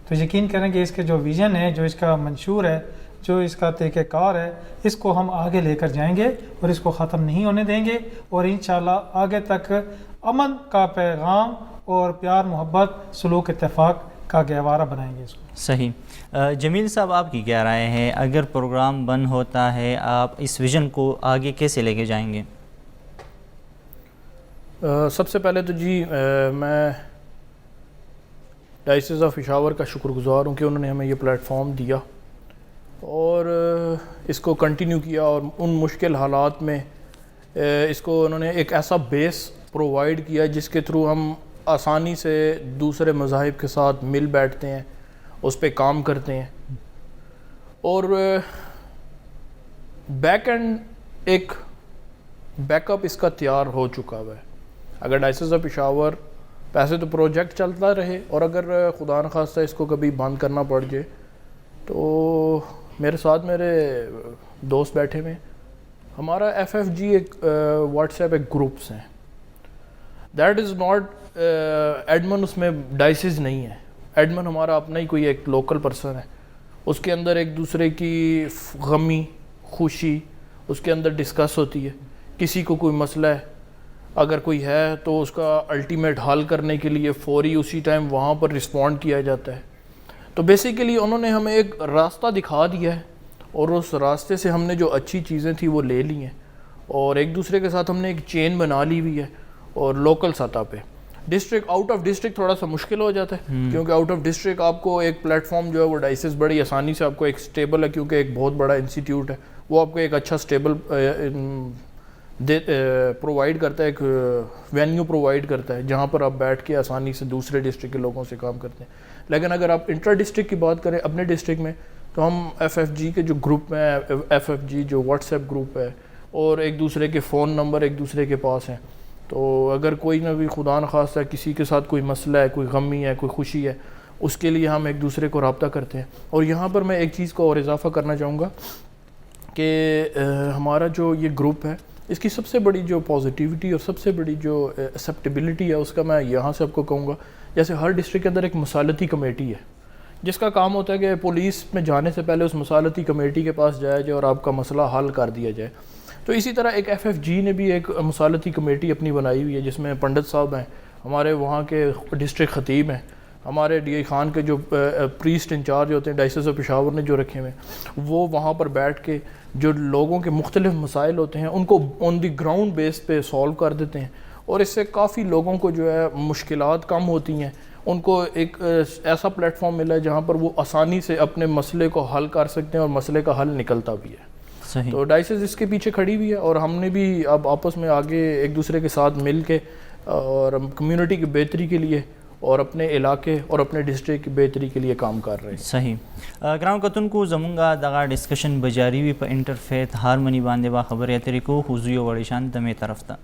تو یقین کریں کہ اس کے جو ویژن ہے، جو اس کا منشور ہے، جو اس کا طریقہ کار ہے، اس کو ہم آگے لے کر جائیں گے اور اس کو ختم نہیں ہونے دیں گے، اور انشاءاللہ آگے تک امن کا پیغام اور پیار محبت سلوک اتفاق کا گہوارہ بنائیں گے اس کو۔ صحیح۔ جمیل صاحب، آپ کی کیا رائے ہے؟ اگر پروگرام بند ہوتا ہے، آپ اس ویژن کو آگے کیسے لے کے جائیں گے؟ سب سے پہلے تو جی میں ڈائسز آف پشاور کا شکر گزار ہوں کہ انہوں نے ہمیں یہ پلیٹ فارم دیا اور اس کو کنٹینیو کیا، اور ان مشکل حالات میں اس کو انہوں نے ایک ایسا بیس پرووائڈ کیا جس کے تھرو ہم آسانی سے دوسرے مذاہب کے ساتھ مل بیٹھتے ہیں، اس پہ کام کرتے ہیں، اور بیک اینڈ ایک بیک اپ اس کا تیار ہو چکا ہوا ہے۔ اگر ڈائسز آف پشاور پیسے تو پروجیکٹ چلتا رہے، اور اگر خدا نخواستہ اس کو کبھی بند کرنا پڑ جائے تو میرے ساتھ میرے دوست بیٹھے ہوئے، ہمارا FFG ایک واٹس ایپ ایک گروپس ہیں، دیٹ از ناٹ ایڈمن، اس میں ڈائسز نہیں ہے، ایڈمن ہمارا اپنا ہی کوئی ایک لوکل پرسن ہے، اس کے اندر ایک دوسرے کی غمی خوشی اس کے اندر ڈسکس ہوتی ہے، کسی کو کوئی مسئلہ ہے اگر کوئی ہے تو اس کا الٹیمیٹ حل کرنے کے لیے فوری اسی ٹائم وہاں پر رسپونڈ کیا جاتا ہے۔ تو بیسیکلی انہوں نے ہمیں ایک راستہ دکھا دیا ہے، اور اس راستے سے ہم نے جو اچھی چیزیں تھیں وہ لے لی ہیں، اور ایک دوسرے کے ساتھ ہم نے ایک چین بنا لی ہوئی ہے، اور لوکل سطح پہ ڈسٹرکٹ آؤٹ آف ڈسٹرکٹ تھوڑا سا مشکل ہو جاتا ہے، کیونکہ آؤٹ آف ڈسٹرکٹ آپ کو ایک پلیٹ فارم جو ہے وہ ڈائسز بڑی آسانی سے آپ کو ایک سٹیبل ہے، کیونکہ ایک بہت بڑا انسٹیٹیوٹ ہے، وہ آپ کو ایک اچھا سٹیبل پرووائڈ کرتا ہے، ایک وینیو پرووائڈ کرتا ہے جہاں پر آپ بیٹھ کے آسانی سے دوسرے ڈسٹرکٹ کے لوگوں سے کام کرتے ہیں۔ لیکن اگر آپ انٹر ڈسٹرکٹ کی بات کریں اپنے ڈسٹرکٹ میں، تو ہم FFG کے جو گروپ میں FFG جو واٹس ایپ گروپ ہے، اور ایک دوسرے کے فون نمبر ایک دوسرے کے پاس ہیں، تو اگر کوئی نہ کوئی خدا نخواستہ کسی کے ساتھ کوئی مسئلہ ہے، کوئی غمی ہے، کوئی خوشی ہے، اس کے لیے ہم ایک دوسرے کو رابطہ کرتے ہیں۔ اور یہاں پر میں ایک چیز کو اور اضافہ کرنا چاہوں گا کہ ہمارا جو یہ گروپ ہے، اس کی سب سے بڑی جو پازیٹیوٹی اور سب سے بڑی جو ایکسیپٹیبلٹی ہے، اس کا میں یہاں سے آپ کو کہوں گا، جیسے ہر ڈسٹرکٹ کے اندر ایک مصالحتی کمیٹی ہے جس کا کام ہوتا ہے کہ پولیس میں جانے سے پہلے اس مصالحتی کمیٹی کے پاس جایا جائے اور آپ کا مسئلہ حل کر دیا جائے۔ تو اسی طرح ایک FFG نے بھی ایک مصالحتی کمیٹی اپنی بنائی ہوئی ہے، جس میں پنڈت صاحب ہیں، ہمارے وہاں کے ڈسٹرکٹ خطیب ہیں، ہمارے DI خان کے جو پریسٹ انچارج ہوتے ہیں ڈائسز آف پشاور نے جو رکھے ہوئے ہیں، وہ وہاں پر بیٹھ کے جو لوگوں کے مختلف مسائل ہوتے ہیں ان کو آن دی گراؤنڈ بیس پہ سولو کر دیتے ہیں، اور اس سے کافی لوگوں کو جو ہے مشکلات کم ہوتی ہیں، ان کو ایک ایسا پلیٹ فارم ملا ہے جہاں پر وہ آسانی سے اپنے مسئلے کو حل کر سکتے ہیں، اور مسئلے کا حل نکلتا بھی ہے۔ صحیح۔ تو ڈائسز اس کے پیچھے کھڑی ہوئی ہے، اور ہم نے بھی اب آپس میں آگے ایک دوسرے کے ساتھ مل کے اور کمیونٹی کی بہتری کے لیے اور اپنے علاقے اور اپنے ڈسٹرکٹ کی بہتری کے لیے کام کر رہے ہیں۔ صحیح۔ گرام کتن کو زمونگا دغا ڈسکشن بجاری وی پا انٹرفیت ہارمنی باندے با خبر یاتری کو حضوی وڑیشان دمے طرف تا۔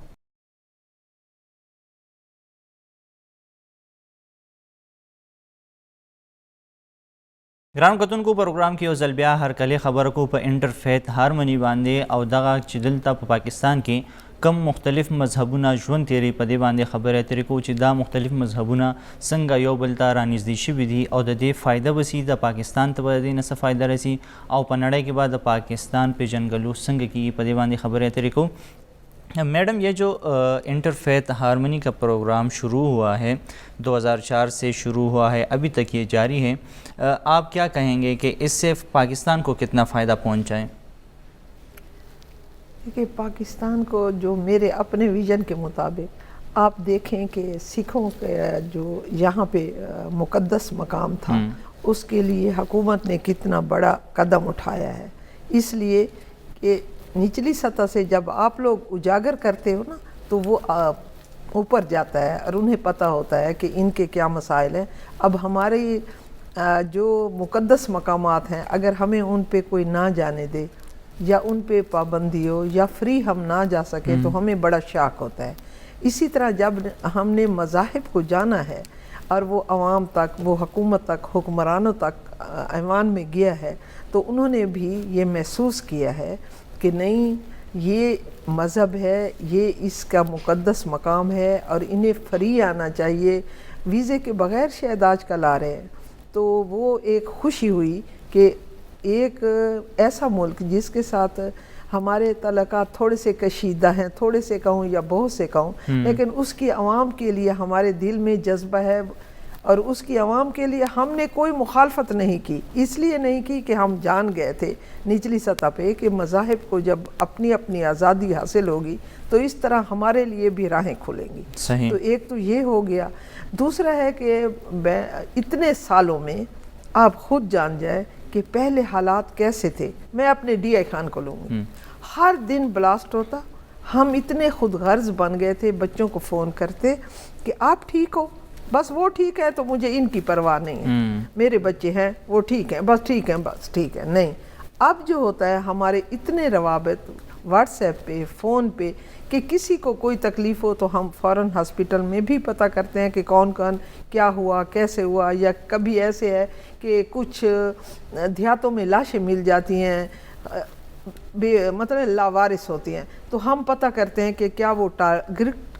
گرام کتن کو پروگرام کی اوزلبیا ہر کلی خبر کو پا انٹرفیت ہارمنی باندے او دغا چدلتا پا پاکستان کی کم مختلف مذہبونه ژوند تیری په دې باندې خبرې اترې کوو چې دا مختلف مذهبونه څنګه یو بل ته رانږدې شوي دي او د دې فایده به سي د پاکستان ته به د دې نه څه فایده رسي او په نړۍ کې به د پاکستان پیژنګلو څنګه کیږي په دې باندې خبرې اترې کوو۔ میڈم یہ جو انٹر فیتھ ہارمنی کا پروگرام شروع ہوا ہے 2004 سے شروع ہوا ہے ابھی تک یہ جاری ہے، آپ کیا کہیں گے کہ اس سے پاکستان کو کتنا فائدہ پہنچا ہے؟ کہ پاکستان کو جو میرے اپنے ویژن کے مطابق آپ دیکھیں کہ سکھوں کا جو یہاں پہ مقدس مقام تھا اس کے لیے حکومت نے کتنا بڑا قدم اٹھایا ہے، اس لیے کہ نچلی سطح سے جب آپ لوگ اجاگر کرتے ہو نا تو وہ اوپر جاتا ہے اور انہیں پتہ ہوتا ہے کہ ان کے کیا مسائل ہیں۔ اب ہمارے جو مقدس مقامات ہیں اگر ہمیں ان پہ کوئی نہ جانے دے یا ان پہ پابندی ہو یا فری ہم نہ جا سکیں تو ہمیں بڑا شاک ہوتا ہے۔ اسی طرح جب ہم نے مذاہب کو جانا ہے اور وہ عوام تک، وہ حکومت تک، حکمرانوں تک ایوان میں گیا ہے تو انہوں نے بھی یہ محسوس کیا ہے کہ نہیں، یہ مذہب ہے، یہ اس کا مقدس مقام ہے اور انہیں فری آنا چاہیے. ویزے کے بغیر شاید آج کل آ رہے ہیں. تو وہ ایک خوشی ہوئی کہ ایک ایسا ملک جس کے ساتھ ہمارے تعلقات تھوڑے سے کشیدہ ہیں، تھوڑے سے کہوں یا بہت سے کہوں، لیکن اس کی عوام کے لیے ہمارے دل میں جذبہ ہے اور اس کی عوام کے لیے ہم نے کوئی مخالفت نہیں کی. اس لیے نہیں کی کہ ہم جان گئے تھے نچلی سطح پہ کہ مذاہب کو جب اپنی اپنی آزادی حاصل ہوگی تو اس طرح ہمارے لیے بھی راہیں کھلیں گی. صحیح. تو ایک تو یہ ہو گیا. دوسرا ہے کہ اتنے سالوں میں آپ خود جان جائے کہ پہلے حالات کیسے تھے. میں اپنے ڈی آئی خان کو لوں گی. ہر دن بلاسٹ ہوتا. ہم اتنے خود غرض بن گئے تھے، بچوں کو فون کرتے کہ آپ ٹھیک ہو، بس وہ ٹھیک ہے تو مجھے ان کی پرواہ نہیں ہے. میرے بچے ہیں وہ ٹھیک ہیں، بس ٹھیک ہیں، بس ٹھیک ہے. نہیں، اب جو ہوتا ہے ہمارے اتنے روابط واٹس ایپ پہ، فون پہ، کہ کسی کو کوئی تکلیف ہو تو ہم فوراً ہاسپٹل میں بھی پتہ کرتے ہیں کہ کون کون کیا ہوا، کیسے ہوا. یا کبھی ایسے ہے کہ کچھ دیہاتوں میں لاشیں مل جاتی ہیں، مطلب لاوارث ہوتی ہیں، تو ہم پتہ کرتے ہیں کہ کیا وہ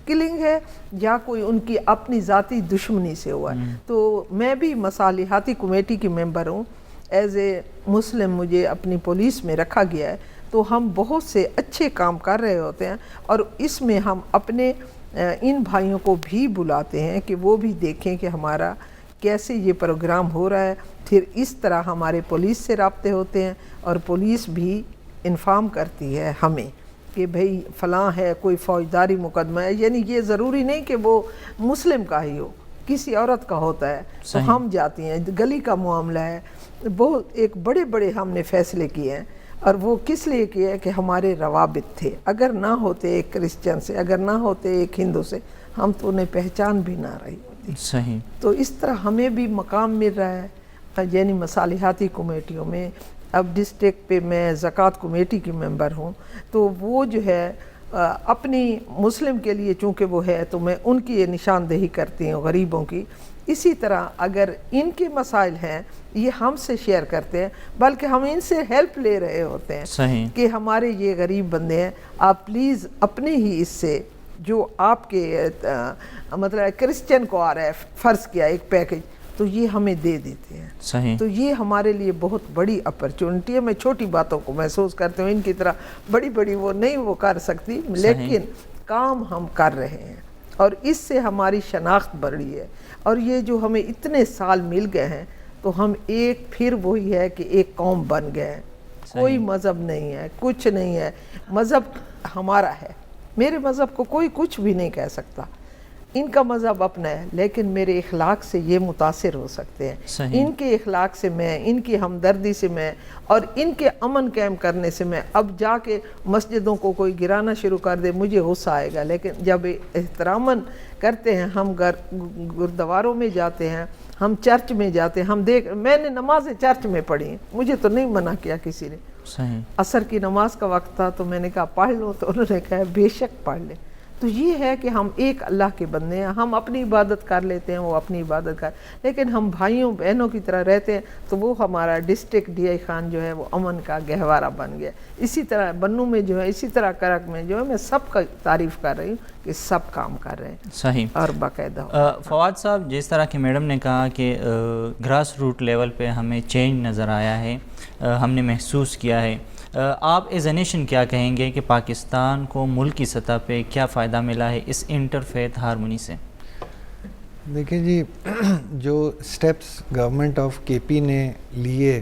کلنگ ہے یا کوئی ان کی اپنی ذاتی دشمنی سے ہوا ہے. تو میں بھی مصالحاتی کمیٹی کی ممبر ہوں. ایز اے مسلم مجھے اپنی پولیس میں رکھا گیا ہے. تو ہم بہت سے اچھے کام کر رہے ہوتے ہیں اور اس میں ہم اپنے ان بھائیوں کو بھی بلاتے ہیں کہ وہ بھی دیکھیں کہ ہمارا کیسے یہ پروگرام ہو رہا ہے. پھر اس طرح ہمارے پولیس سے رابطے ہوتے ہیں اور پولیس بھی انفارم کرتی ہے ہمیں کہ بھئی فلاں ہے، کوئی فوجداری مقدمہ ہے. یعنی یہ ضروری نہیں کہ وہ مسلم کا ہی ہو، کسی عورت کا ہوتا ہے تو ہم جاتی ہیں. گلی کا معاملہ ہے. بہت ایک بڑے بڑے ہم نے فیصلے کیے ہیں اور وہ کس لیے کیے ہیں کہ ہمارے روابط تھے. اگر نہ ہوتے ایک کرسچن سے، اگر نہ ہوتے ایک ہندو سے، ہم تو انہیں پہچان بھی نہ رہی ہوتی. صحیح. تو اس طرح ہمیں بھی مقام مل رہا ہے یعنی مصالحاتی کمیٹیوں میں. اب ڈسٹرکٹ پہ میں زکوٰۃ کمیٹی کی ممبر ہوں، تو وہ جو ہے اپنی مسلم کے لیے چونکہ وہ ہے تو میں ان کی یہ نشاندہی کرتی ہوں غریبوں کی. اسی طرح اگر ان کے مسائل ہیں یہ ہم سے شیئر کرتے ہیں، بلکہ ہم ان سے ہیلپ لے رہے ہوتے ہیں. صحیح. کہ ہمارے یہ غریب بندے ہیں، آپ پلیز اپنے ہی اس سے جو آپ کے مطلب کرسچن کو آ رہا ہے فرض کیا ایک پیکج، تو یہ ہمیں دے دیتے ہیں. صحیح. تو یہ ہمارے لیے بہت بڑی اپرچونٹی ہے. میں چھوٹی باتوں کو محسوس کرتی ہوں، ان کی طرح بڑی بڑی وہ نہیں وہ کر سکتی، لیکن کام ہم کر رہے ہیں اور اس سے ہماری شناخت بڑھی ہے. اور یہ جو ہمیں اتنے سال مل گئے ہیں تو ہم ایک پھر وہی ہے کہ ایک قوم بن گئے ہیں. کوئی مذہب نہیں ہے، کچھ نہیں ہے. مذہب ہمارا ہے. میرے مذہب کو کوئی کچھ بھی نہیں کہہ سکتا. ان کا مذہب اپنا ہے، لیکن میرے اخلاق سے یہ متاثر ہو سکتے ہیں. ان کے اخلاق سے میں، ان کی ہمدردی سے میں، اور ان کے امن قائم کرنے سے میں. اب جا کے مسجدوں کو کوئی گرانا شروع کر دے مجھے غصہ آئے گا، لیکن جب احتراماً کرتے ہیں، ہم گردواروں میں جاتے ہیں، ہم چرچ میں جاتے ہیں، ہم میں نے نمازیں چرچ میں پڑھی ہیں، مجھے تو نہیں منع کیا کسی نے. صحیح. عصر کی نماز کا وقت تھا تو میں نے کہا پڑھ لو، تو انہوں نے کہا بے شک پڑھ لیں. تو یہ ہے کہ ہم ایک اللہ کے بندے ہیں. ہم اپنی عبادت کر لیتے ہیں، وہ اپنی عبادت کر، لیکن ہم بھائیوں بہنوں کی طرح رہتے ہیں. تو وہ ہمارا ڈسٹرکٹ ڈی آئی خان جو ہے وہ امن کا گہوارہ بن گیا. اسی طرح بنو میں جو ہے، اسی طرح کرک میں جو ہے، میں سب کا تعریف کر رہی ہوں کہ سب کام کر رہے ہیں. صحیح. اور باقاعدہ فواد صاحب، جس طرح کہ میڈم نے کہا کہ گراس روٹ لیول پہ ہمیں چینج نظر آیا ہے، ہم نے محسوس کیا ہے، آپ ایز اے نیشن کیا کہیں گے کہ پاکستان کو ملک کی سطح پہ کیا فائدہ ملا ہے اس انٹر فیتھ ہارمونی سے؟ دیکھیں جی، جو سٹیپس گورنمنٹ آف کے پی نے لیے،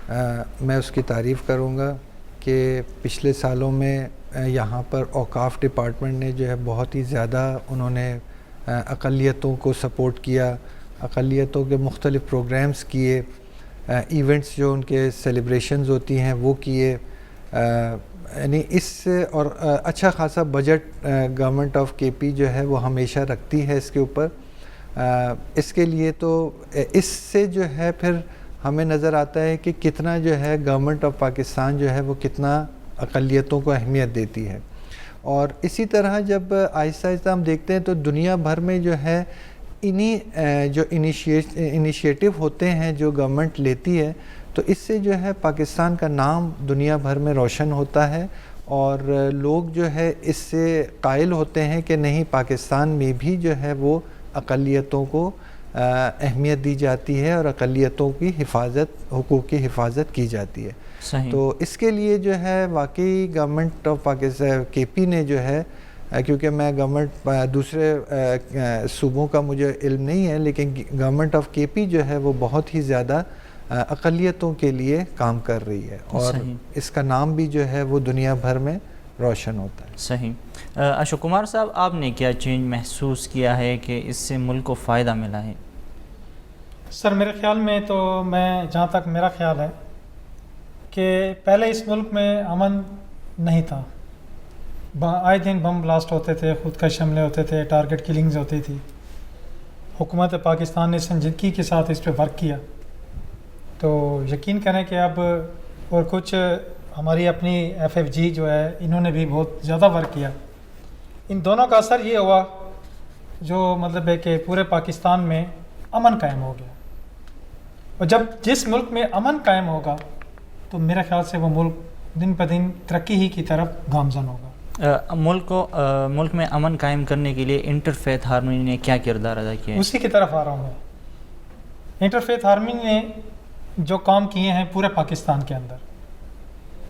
میں اس کی تعریف کروں گا کہ پچھلے سالوں میں یہاں پر اوقاف ڈپارٹمنٹ نے جو ہے بہت ہی زیادہ انہوں نے اقلیتوں کو سپورٹ کیا، اقلیتوں کے مختلف پروگرامز کیے، ایونٹس جو ان کے سیلیبریشنز ہوتی ہیں وہ کیے، یعنی اس سے، اور اچھا خاصا بجٹ گورنمنٹ آف کے پی جو ہے وہ ہمیشہ رکھتی ہے اس کے اوپر. اس کے لیے تو اس سے جو ہے پھر ہمیں نظر آتا ہے کہ کتنا جو ہے گورنمنٹ آف پاکستان جو ہے وہ کتنا اقلیتوں کو اہمیت دیتی ہے. اور اسی طرح جب آہستہ آہستہ ہم دیکھتے ہیں تو دنیا بھر میں جو ہے انہی جو انیشیٹو ہوتے ہیں جو گورنمنٹ لیتی ہے، تو اس سے جو ہے پاکستان کا نام دنیا بھر میں روشن ہوتا ہے اور لوگ جو ہے اس سے قائل ہوتے ہیں کہ نہیں پاکستان میں بھی جو ہے وہ اقلیتوں کو اہمیت دی جاتی ہے اور اقلیتوں کی حفاظت، حقوق کی حفاظت کی جاتی ہے. صحیح. تو اس کے لیے جو ہے واقعی گورنمنٹ آف پاکستان کے پی نے جو ہے، کیونکہ میں گورنمنٹ دوسرے صوبوں کا مجھے علم نہیں ہے، لیکن گورنمنٹ آف کے پی جو ہے وہ بہت ہی زیادہ اقلیتوں کے لیے کام کر رہی ہے، اور اس کا نام بھی جو ہے وہ دنیا بھر میں روشن ہوتا ہے. صحیح. اشوک کمار صاحب، آپ نے کیا چینج محسوس کیا ہے کہ اس سے ملک کو فائدہ ملا ہے؟ سر میرے خیال میں تو، میں جہاں تک میرا خیال ہے کہ پہلے اس ملک میں امن نہیں تھا. آئے دن بم بلاسٹ ہوتے تھے، خودکش حملے ہوتے تھے، ٹارگٹ کلنگز ہوتی تھی. حکومت پاکستان نے سنجیدگی کے ساتھ اس پہ ورک کیا. تو یقین کریں کہ اب، اور کچھ ہماری اپنی FFG جو ہے، انہوں نے بھی بہت زیادہ ورک کیا. ان دونوں کا اثر یہ ہوا جو مطلب ہے کہ پورے پاکستان میں امن قائم ہو گیا. اور جس ملک میں امن قائم ہوگا تو میرے خیال سے وہ ملک دن پہ دن ترقی ہی کی طرف گامزن ہوگا. ملک میں امن قائم کرنے کے لیے انٹرفیتھ ہارمونی نے کیا کردار ادا کیا ہے؟ اسی کی طرف آ رہا ہوں میں. انٹرفیتھ ہارمونی نے جو کام کیے ہیں پورے پاکستان کے اندر،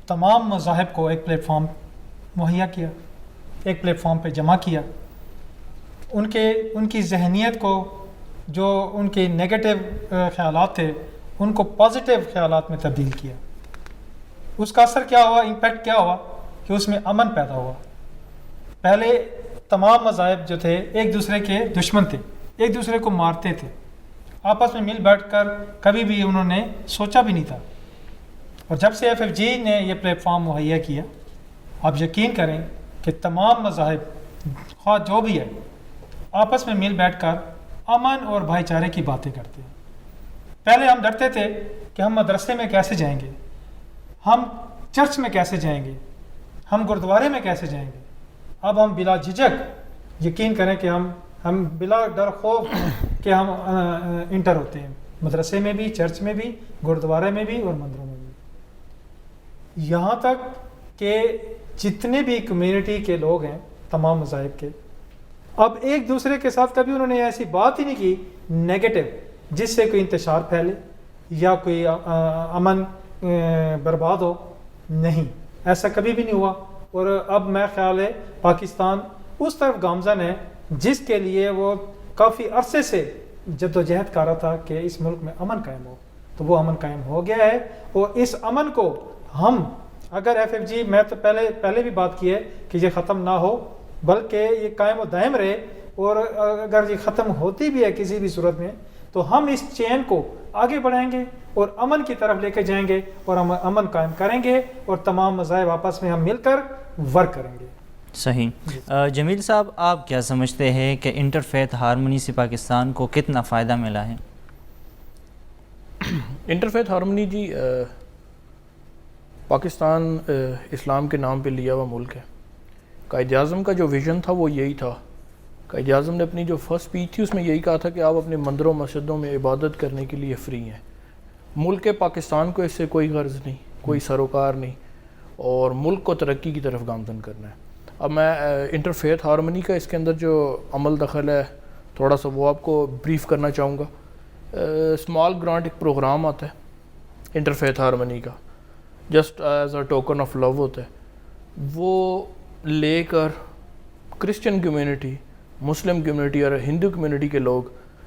تمام مذاہب کو ایک پلیٹ فارم مہیا کیا، ایک پلیٹ فارم پہ جمع کیا. ان کی ذہنیت کو، جو ان کے نیگیٹو خیالات تھے، ان کو پازیٹیو خیالات میں تبدیل کیا. اس کا اثر کیا ہوا، امپیکٹ کیا ہوا کہ اس میں امن پیدا ہوا. پہلے تمام مذاہب جو تھے ایک دوسرے کے دشمن تھے، ایک دوسرے کو مارتے تھے، آپس میں مل بیٹھ کر کبھی بھی انہوں نے سوچا بھی نہیں تھا. اور جب سے FFG نے یہ پلیٹ فارم مہیا کیا، آپ یقین کریں کہ تمام مذاہب خواہ جو بھی ہے آپس میں مل بیٹھ کر امن اور بھائی چارے کی باتیں کرتے ہیں. پہلے ہم ڈرتے تھے کہ ہم مدرسے میں کیسے جائیں گے، ہم چرچ میں کیسے جائیں گے، ہم گردوارے میں کیسے جائیں گے. اب ہم بلا جھجک یقین کریں کہ ہم بلا ڈر خوف کہ ہم انٹر ہوتے ہیں، مدرسے میں بھی، چرچ میں بھی، گردوارے میں بھی اور مندروں میں بھی. یہاں تک کہ جتنے بھی کمیونٹی کے لوگ ہیں تمام مذاہب کے، اب ایک دوسرے کے ساتھ کبھی انہوں نے ایسی بات ہی نہیں کی نیگیٹو جس سے کوئی انتشار پھیلے یا کوئی امن برباد ہو. نہیں، ایسا کبھی بھی نہیں ہوا. اور اب میں خیال ہے پاکستان اس طرف گامزن ہے جس کے لیے وہ کافی عرصے سے جدوجہد کر رہا تھا کہ اس ملک میں امن قائم ہو. تو وہ امن قائم ہو گیا ہے، اور اس امن کو ہم اگر FFG، میں تو پہلے بھی بات کی ہے کہ یہ ختم نہ ہو بلکہ یہ قائم و دائم رہے، اور اگر یہ ختم ہوتی بھی ہے کسی بھی صورت میں تو ہم اس چین کو آگے بڑھائیں گے اور امن کی طرف لے کے جائیں گے اور ہم امن قائم کریں گے، اور تمام مذاہب آپس میں ہم مل کر ورک کریں گے. صحیح. جمیل صاحب، آپ کیا سمجھتے ہیں کہ انٹرفیتھ ہارمونی سے پاکستان کو کتنا فائدہ ملا ہے؟ انٹرفیتھ ہارمونی جی، پاکستان اسلام کے نام پہ لیا ہوا ملک ہے. قائد اعظم کا جو ویژن تھا وہ یہی تھا. قائد اعظم نے اپنی جو فرسٹ اسپیچ تھی اس میں یہی کہا تھا کہ آپ اپنے مندروں مسجدوں میں عبادت کرنے کے لیے فری ہیں. ملک پاکستان کو اس سے کوئی غرض نہیں، کوئی سروکار نہیں، اور ملک کو ترقی کی طرف گامزن کرنا ہے. اب میں انٹرفیتھ ہارمونی کا اس کے اندر جو عمل دخل ہے تھوڑا سا وہ آپ کو بریف کرنا چاہوں گا. اسمال گرانٹ ایک پروگرام آتا ہے انٹرفیتھ ہارمونی کا، just as a token of love ہوتا ہے. وہ لے کر کرسچن کمیونٹی، مسلم کمیونٹی اور ہندو کمیونٹی کے لوگ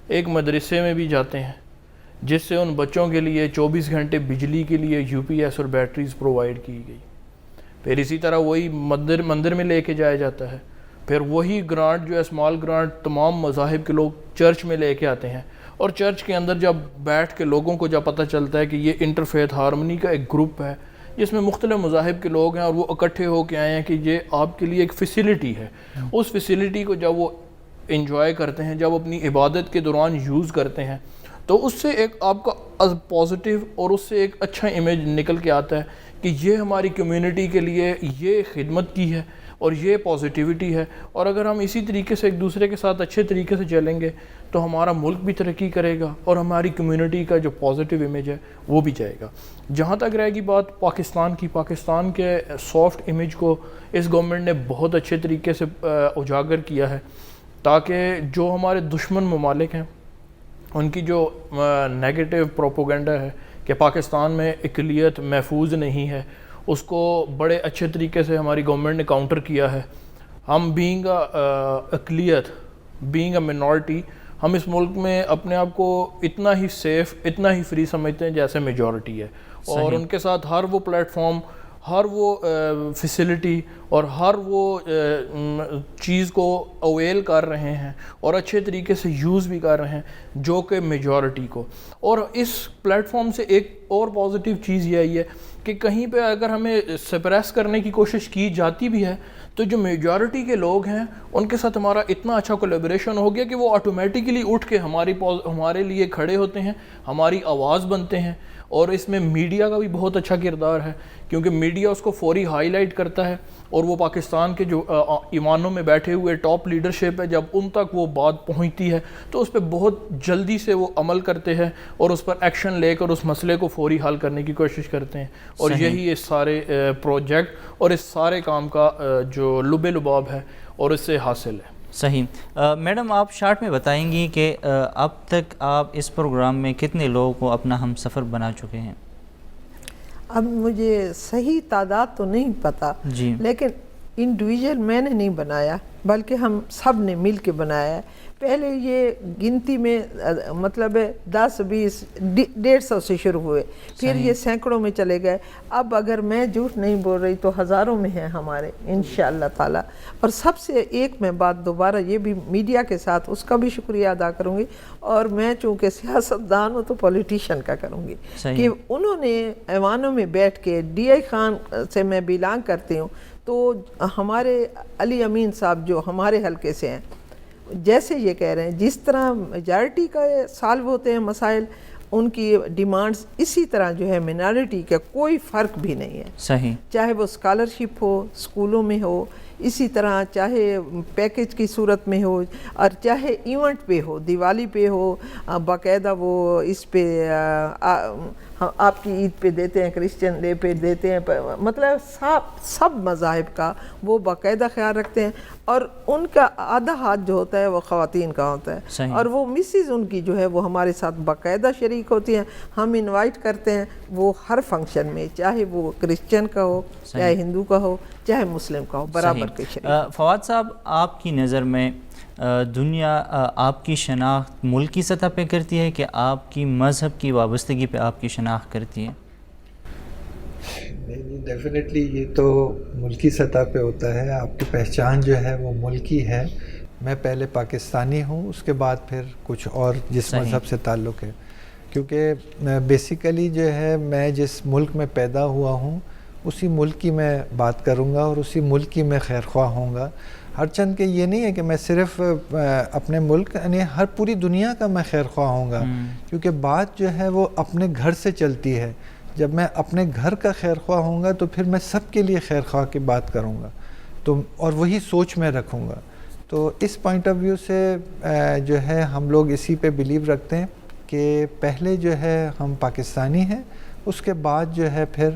ایک مدرسے میں بھی جاتے ہیں، جس سے ان بچوں کے لیے 24 گھنٹے بجلی کے لیے UPS اور بیٹریز پرووائڈ کی گئی. پھر اسی طرح وہی مندر میں لے کے جایا جاتا ہے. پھر وہی گرانٹ جو ہے اسمال گرانٹ تمام مذاہب کے لوگ چرچ میں لے کے آتے ہیں، اور چرچ کے اندر جب بیٹھ کے لوگوں کو جب پتہ چلتا ہے کہ یہ انٹرفیتھ ہارمونی کا ایک گروپ ہے جس میں مختلف مذاہب کے لوگ ہیں اور وہ اکٹھے ہو کے آئے ہیں کہ یہ آپ کے لیے ایک فیسیلیٹی ہے، اس فیسیلیٹی کو جب وہ انجوائے کرتے ہیں، جب اپنی عبادت کے دوران یوز کرتے ہیں، تو اس سے ایک آپ کا پازیٹیو اور اس سے ایک اچھا امیج نکل کے آتا ہے کہ یہ ہماری کمیونٹی کے لیے یہ خدمت کی ہے اور یہ پازیٹیوٹی ہے، اور اگر ہم اسی طریقے سے ایک دوسرے کے ساتھ اچھے طریقے سے چلیں گے تو ہمارا ملک بھی ترقی کرے گا اور ہماری کمیونٹی کا جو پازیٹیو امیج ہے وہ بھی جائے گا۔ جہاں تک رہے گی بات پاکستان کی، پاکستان کے سافٹ امیج کو اس گورنمنٹ نے بہت اچھے طریقے سے اجاگر کیا ہے، تاکہ جو ہمارے دشمن ممالک ہیں ان کی جو نیگیٹو پروپوگنڈا ہے کہ پاکستان میں اقلیت محفوظ نہیں ہے، اس کو بڑے اچھے طریقے سے ہماری گورنمنٹ نے کاؤنٹر کیا ہے۔ ہم بینگ اقلیت، بینگ اے منارٹی، ہم اس ملک میں اپنے آپ کو اتنا ہی سیف، اتنا ہی فری سمجھتے ہیں جیسے میجورٹی ہے، اور ان کے ساتھ ہر وہ پلیٹ فارم، ہر وہ فیسلٹی اور ہر وہ چیز کو اویل کر رہے ہیں اور اچھے طریقے سے یوز بھی کر رہے ہیں جو کہ میجورٹی کو۔ اور اس پلیٹ فارم سے ایک اور پازیٹیو چیز یہ آئی ہے کہ کہیں پہ اگر ہمیں سپریس کرنے کی کوشش کی جاتی بھی ہے تو جو میجورٹی کے لوگ ہیں ان کے ساتھ ہمارا اتنا اچھا کولیبریشن ہو گیا کہ وہ آٹومیٹیکلی اٹھ کے ہمارے لیے کھڑے ہوتے ہیں، ہماری آواز بنتے ہیں۔ اور اس میں میڈیا کا بھی بہت اچھا کردار ہے، کیونکہ میڈیا اس کو فوری ہائی لائٹ کرتا ہے، اور وہ پاکستان کے جو ایوانوں میں بیٹھے ہوئے ٹاپ لیڈرشپ ہے، جب ان تک وہ بات پہنچتی ہے تو اس پہ بہت جلدی سے وہ عمل کرتے ہیں اور اس پر ایکشن لے کر اس مسئلے کو فوری حل کرنے کی کوشش کرتے ہیں، اور یہی اس سارے پروجیکٹ اور اس سارے کام کا جو لب لباب ہے اور اس سے حاصل ہے۔ صحیح۔ میڈم آپ شارٹ میں بتائیں گی کہ اب تک آپ اس پروگرام میں کتنے لوگوں کو اپنا ہم سفر بنا چکے ہیں؟ اب مجھے صحیح تعداد تو نہیں پتہ جی، لیکن انڈیویجول میں نے نہیں بنایا بلکہ ہم سب نے مل کے بنایا ہے۔ پہلے یہ گنتی میں مطلب 10 20 150 سے شروع ہوئے، پھر یہ سینکڑوں میں چلے گئے، اب اگر میں جھوٹ نہیں بول رہی تو ہزاروں میں ہیں ہمارے انشاءاللہ تعالی۔ اور سب سے ایک میں بات دوبارہ یہ بھی میڈیا کے ساتھ اس کا بھی شکریہ ادا کروں گی، اور میں چونکہ سیاستدان ہوں تو پولیٹیشین کا کروں گی کہ انہوں نے ایوانوں میں بیٹھ کے ڈی آئی خان سے میں بلانگ کرتی ہوں، تو ہمارے علی امین صاحب جو ہمارے حلقے سے ہیں، جیسے یہ کہہ رہے ہیں جس طرح میجارٹی کا سالو ہوتے ہیں مسائل، ان کی ڈیمانڈز اسی طرح جو ہے منارٹی کا کوئی فرق بھی نہیں ہے، صحیح، چاہے وہ اسکالرشپ ہو، اسکولوں میں ہو، اسی طرح چاہے پیکج کی صورت میں ہو، اور چاہے ایونٹ پہ ہو، دیوالی پہ ہو، باقاعدہ وہ اس پہ آپ کی عید پہ دیتے ہیں، کرسچن ڈے پہ دیتے ہیں، مطلب سب مذاہب کا وہ باقاعدہ خیال رکھتے ہیں، اور ان کا آدھا ہاتھ جو ہوتا ہے وہ خواتین کا ہوتا ہے، اور وہ مسز ان کی جو ہے وہ ہمارے ساتھ باقاعدہ شریک ہوتی ہیں، ہم انوائٹ کرتے ہیں وہ ہر فنکشن میں، چاہے وہ کرسچن کا ہو، چاہے ہندو کا ہو، چاہے مسلم کا ہو، برابر کے شریک۔ فواد صاحب، آپ کی نظر میں دنیا آپ کی شناخت ملکی سطح پہ کرتی ہے کہ آپ کی مذہب کی وابستگی پہ آپ کی شناخت کرتی ہے؟ نہیں، ڈیفینیٹلی یہ تو ملکی سطح پہ ہوتا ہے، آپ کی پہچان جو ہے وہ ملکی ہے۔ میں پہلے پاکستانی ہوں، اس کے بعد پھر کچھ اور جس مذہب سے تعلق ہے، کیونکہ بیسیکلی جو ہے میں جس ملک میں پیدا ہوا ہوں اسی ملک کی میں بات کروں گا اور اسی ملک کی میں خیر خواہ ہوں گا، ہرچند کہ یہ نہیں ہے کہ میں صرف اپنے ملک یعنی ہر پوری دنیا کا میں خیر خواہ ہوں گا، کیونکہ بات جو ہے وہ اپنے گھر سے چلتی ہے۔ جب میں اپنے گھر کا خیر خواہ ہوں گا تو پھر میں سب کے لیے خیر خواہ کی بات کروں گا، تو اور وہی سوچ میں رکھوں گا۔ تو اس پوائنٹ آف ویو سے جو ہے ہم لوگ اسی پہ بیلیو رکھتے ہیں کہ پہلے جو ہے ہم پاکستانی ہیں، اس کے بعد جو ہے پھر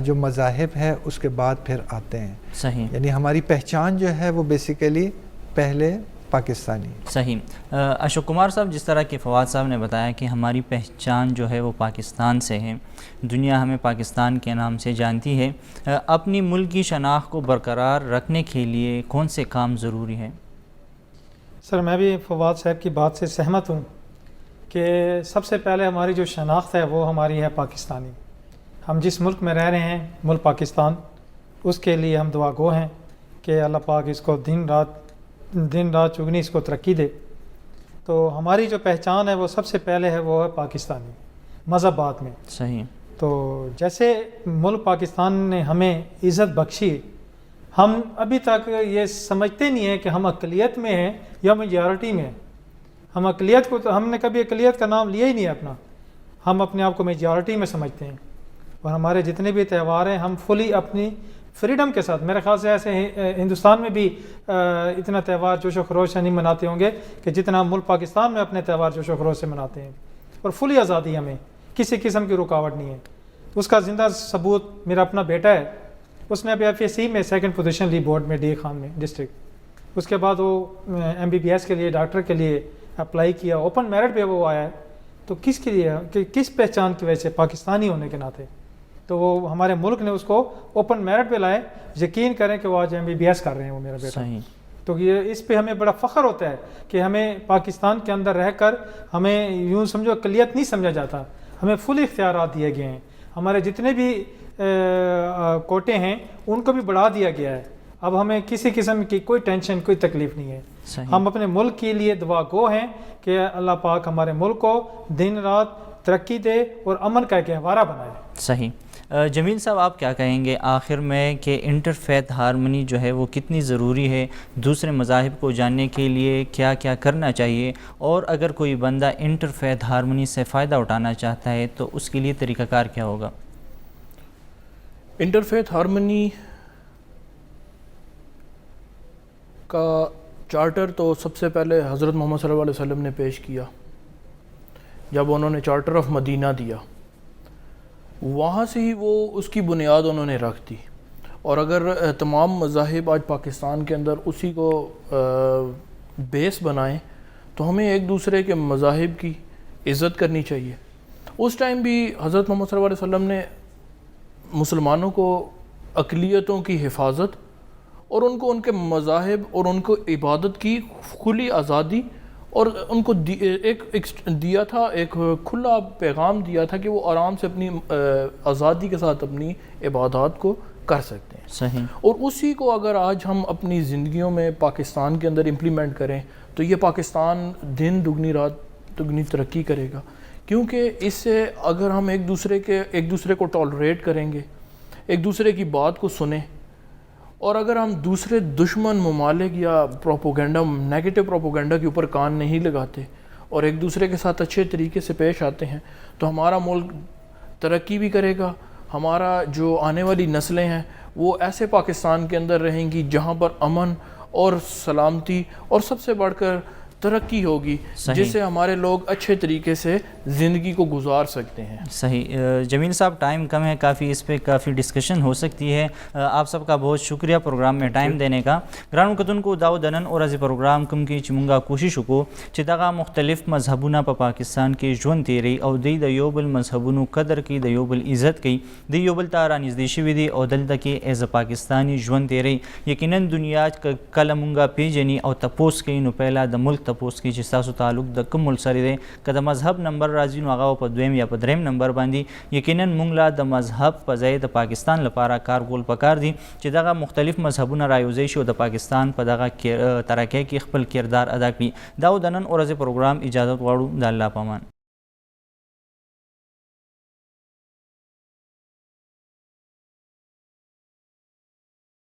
جو مذاہب ہے اس کے بعد پھر آتے ہیں۔ صحیح، یعنی ہماری پہچان جو ہے وہ بیسیکلی پہلے پاکستانی۔ صحیح۔ اشوک کمار صاحب، جس طرح کہ فواد صاحب نے بتایا کہ ہماری پہچان جو ہے وہ پاکستان سے ہے، دنیا ہمیں پاکستان کے نام سے جانتی ہے، اپنی ملک کی شناخت کو برقرار رکھنے کے لیے کون سے کام ضروری ہیں؟ سر، میں بھی فواد صاحب کی بات سے سہمت ہوں کہ سب سے پہلے ہماری جو شناخت ہے وہ ہماری ہے پاکستانی۔ ہم جس ملک میں رہ رہے ہیں، ملک پاکستان، اس کے لیے ہم دعا گو ہیں کہ اللہ پاک اس کو دن رات چگنی اس کو ترقی دے۔ تو ہماری جو پہچان ہے وہ سب سے پہلے ہے وہ ہے پاکستانی مذہب بات میں۔ صحیح۔ تو جیسے ملک پاکستان نے ہمیں عزت بخشی، ہم ابھی تک یہ سمجھتے نہیں ہیں کہ ہم اقلیت میں ہیں یا میجارٹی میں ہیں۔ ہم اقلیت کو، ہم نے کبھی اقلیت کا نام لیا ہی نہیں ہے اپنا، ہم اپنے آپ کو میجارٹی میں سمجھتے ہیں، اور ہمارے جتنے بھی تہوار ہیں ہم فلی اپنی فریڈم کے ساتھ، میرے خیال سے ایسے ہندوستان میں بھی اتنا تہوار جوش و خروش سے نہیں مناتے ہوں گے کہ جتنا ہم ملک پاکستان میں اپنے تہوار جوش و خروش سے مناتے ہیں، اور فلی آزادی، ہمیں کسی قسم کی رکاوٹ نہیں ہے۔ اس کا زندہ ثبوت میرا اپنا بیٹا ہے، اس نے ابھی FSC میں 2nd پوزیشن لی بورڈ میں، ڈی خان میں ڈسٹرکٹ، اس کے بعد وہ MBBS کے لیے ڈاکٹر کے لیے اپلائی کیا، اوپن میرٹ پہ وہ آیا ہے، تو کس کے لیے، کہ کس پہچان کی وجہ سے، پاکستانی ہونے کے ناطے، تو وہ ہمارے ملک نے اس کو اوپن میرٹ پہ لائے، یقین کریں کہ وہ آج MBBS کر رہے ہیں وہ میرا بیٹا۔ تو یہ اس پہ ہمیں بڑا فخر ہوتا ہے کہ ہمیں پاکستان کے اندر رہ کر ہمیں یوں سمجھو اقلیت نہیں سمجھا جاتا، ہمیں فل اختیارات دیے گئے ہیں، ہمارے جتنے بھی کوٹے ہیں ان کو بھی بڑھا دیا گیا ہے، اب ہمیں کسی قسم کی کوئی ٹینشن، کوئی تکلیف نہیں ہے۔ ہم اپنے ملک کے لیے دعا گو ہیں کہ اللہ پاک ہمارے ملک کو دن رات ترقی دے اور امن کا ایک گہوارہ بنائے۔ صحیح۔ جمیل صاحب، آپ کیا کہیں گے آخر میں کہ انٹر فیتھ ہارمنی جو ہے وہ کتنی ضروری ہے، دوسرے مذاہب کو جاننے کے لیے کیا کیا کرنا چاہیے، اور اگر کوئی بندہ انٹر فیتھ ہارمنی سے فائدہ اٹھانا چاہتا ہے تو اس کے لیے طریقہ کار کیا ہوگا؟ انٹر فیتھ ہارمنی کا چارٹر تو سب سے پہلے حضرت محمد صلی اللہ علیہ وسلم نے پیش کیا جب انہوں نے چارٹر آف مدینہ دیا، وہاں سے ہی وہ اس کی بنیاد انہوں نے رکھ دی، اور اگر تمام مذاہب آج پاکستان کے اندر اسی کو بیس بنائیں تو ہمیں ایک دوسرے کے مذاہب کی عزت کرنی چاہیے۔ اس ٹائم بھی حضرت محمد صلی اللہ علیہ وسلم نے مسلمانوں کو اقلیتوں کی حفاظت اور ان کو ان کے مذاہب اور ان کو عبادت کی کھلی آزادی اور ان کو ایک دیا تھا، ایک کھلا پیغام دیا تھا کہ وہ آرام سے اپنی آزادی کے ساتھ اپنی عبادات کو کر سکتے ہیں۔ صحیح۔ اور اسی کو اگر آج ہم اپنی زندگیوں میں پاکستان کے اندر امپلیمنٹ کریں تو یہ پاکستان دن دگنی رات دگنی ترقی کرے گا، کیونکہ اس سے اگر ہم ایک دوسرے کو ٹالریٹ کریں گے، ایک دوسرے کی بات کو سنیں، اور اگر ہم دوسرے دشمن ممالک یا پروپوگنڈا، نیگیٹو پروپوگنڈا کے اوپر کان نہیں لگاتے اور ایک دوسرے کے ساتھ اچھے طریقے سے پیش آتے ہیں تو ہمارا ملک ترقی بھی کرے گا، ہمارا جو آنے والی نسلیں ہیں وہ ایسے پاکستان کے اندر رہیں گی جہاں پر امن اور سلامتی اور سب سے بڑھ کر ترقی ہوگی، جس سے ہمارے لوگ اچھے طریقے سے زندگی کو گزار سکتے ہیں۔ صحیح۔ جمیل صاحب، ٹائم کم ہے، کافی اس پہ کافی ڈسکشن ہو سکتی ہے۔ آپ سب کا بہت شکریہ پروگرام میں ٹائم دینے کا۔ گرانو کتونکو داو دنن اور از پروگرام کم کی چمونگا کوشش کو چې دغه مختلف مذهبونه په پاکستان کې ژوند تیری او د یو بل مذهبونو قدر کوي، د یو بل عزت کوي، د یو بل ته رانږدې شوي دي او دلته کې ایز پاکستانی ژوند تیری۔ یقینا دنیا کله مونږه پیژني او تپوس کوي نو پهلا د ملک تپوس کی چې تاسو تعلق د کوم ملک سره دی، که د مذهب نمبر راځي نو هغه په دویم یا په دریم نمبر باندې یقینا موږ لا د مذهب په ځای د پاکستان لپاره کار کول پکار دي چې دغه مختلف مذهبونه رایوځای شي او د پاکستان په دغه ترقۍ کې خپل کردار ادا کړي۔ دا د نن ورځې پروګرام اجازه غواړو، د الله پامان.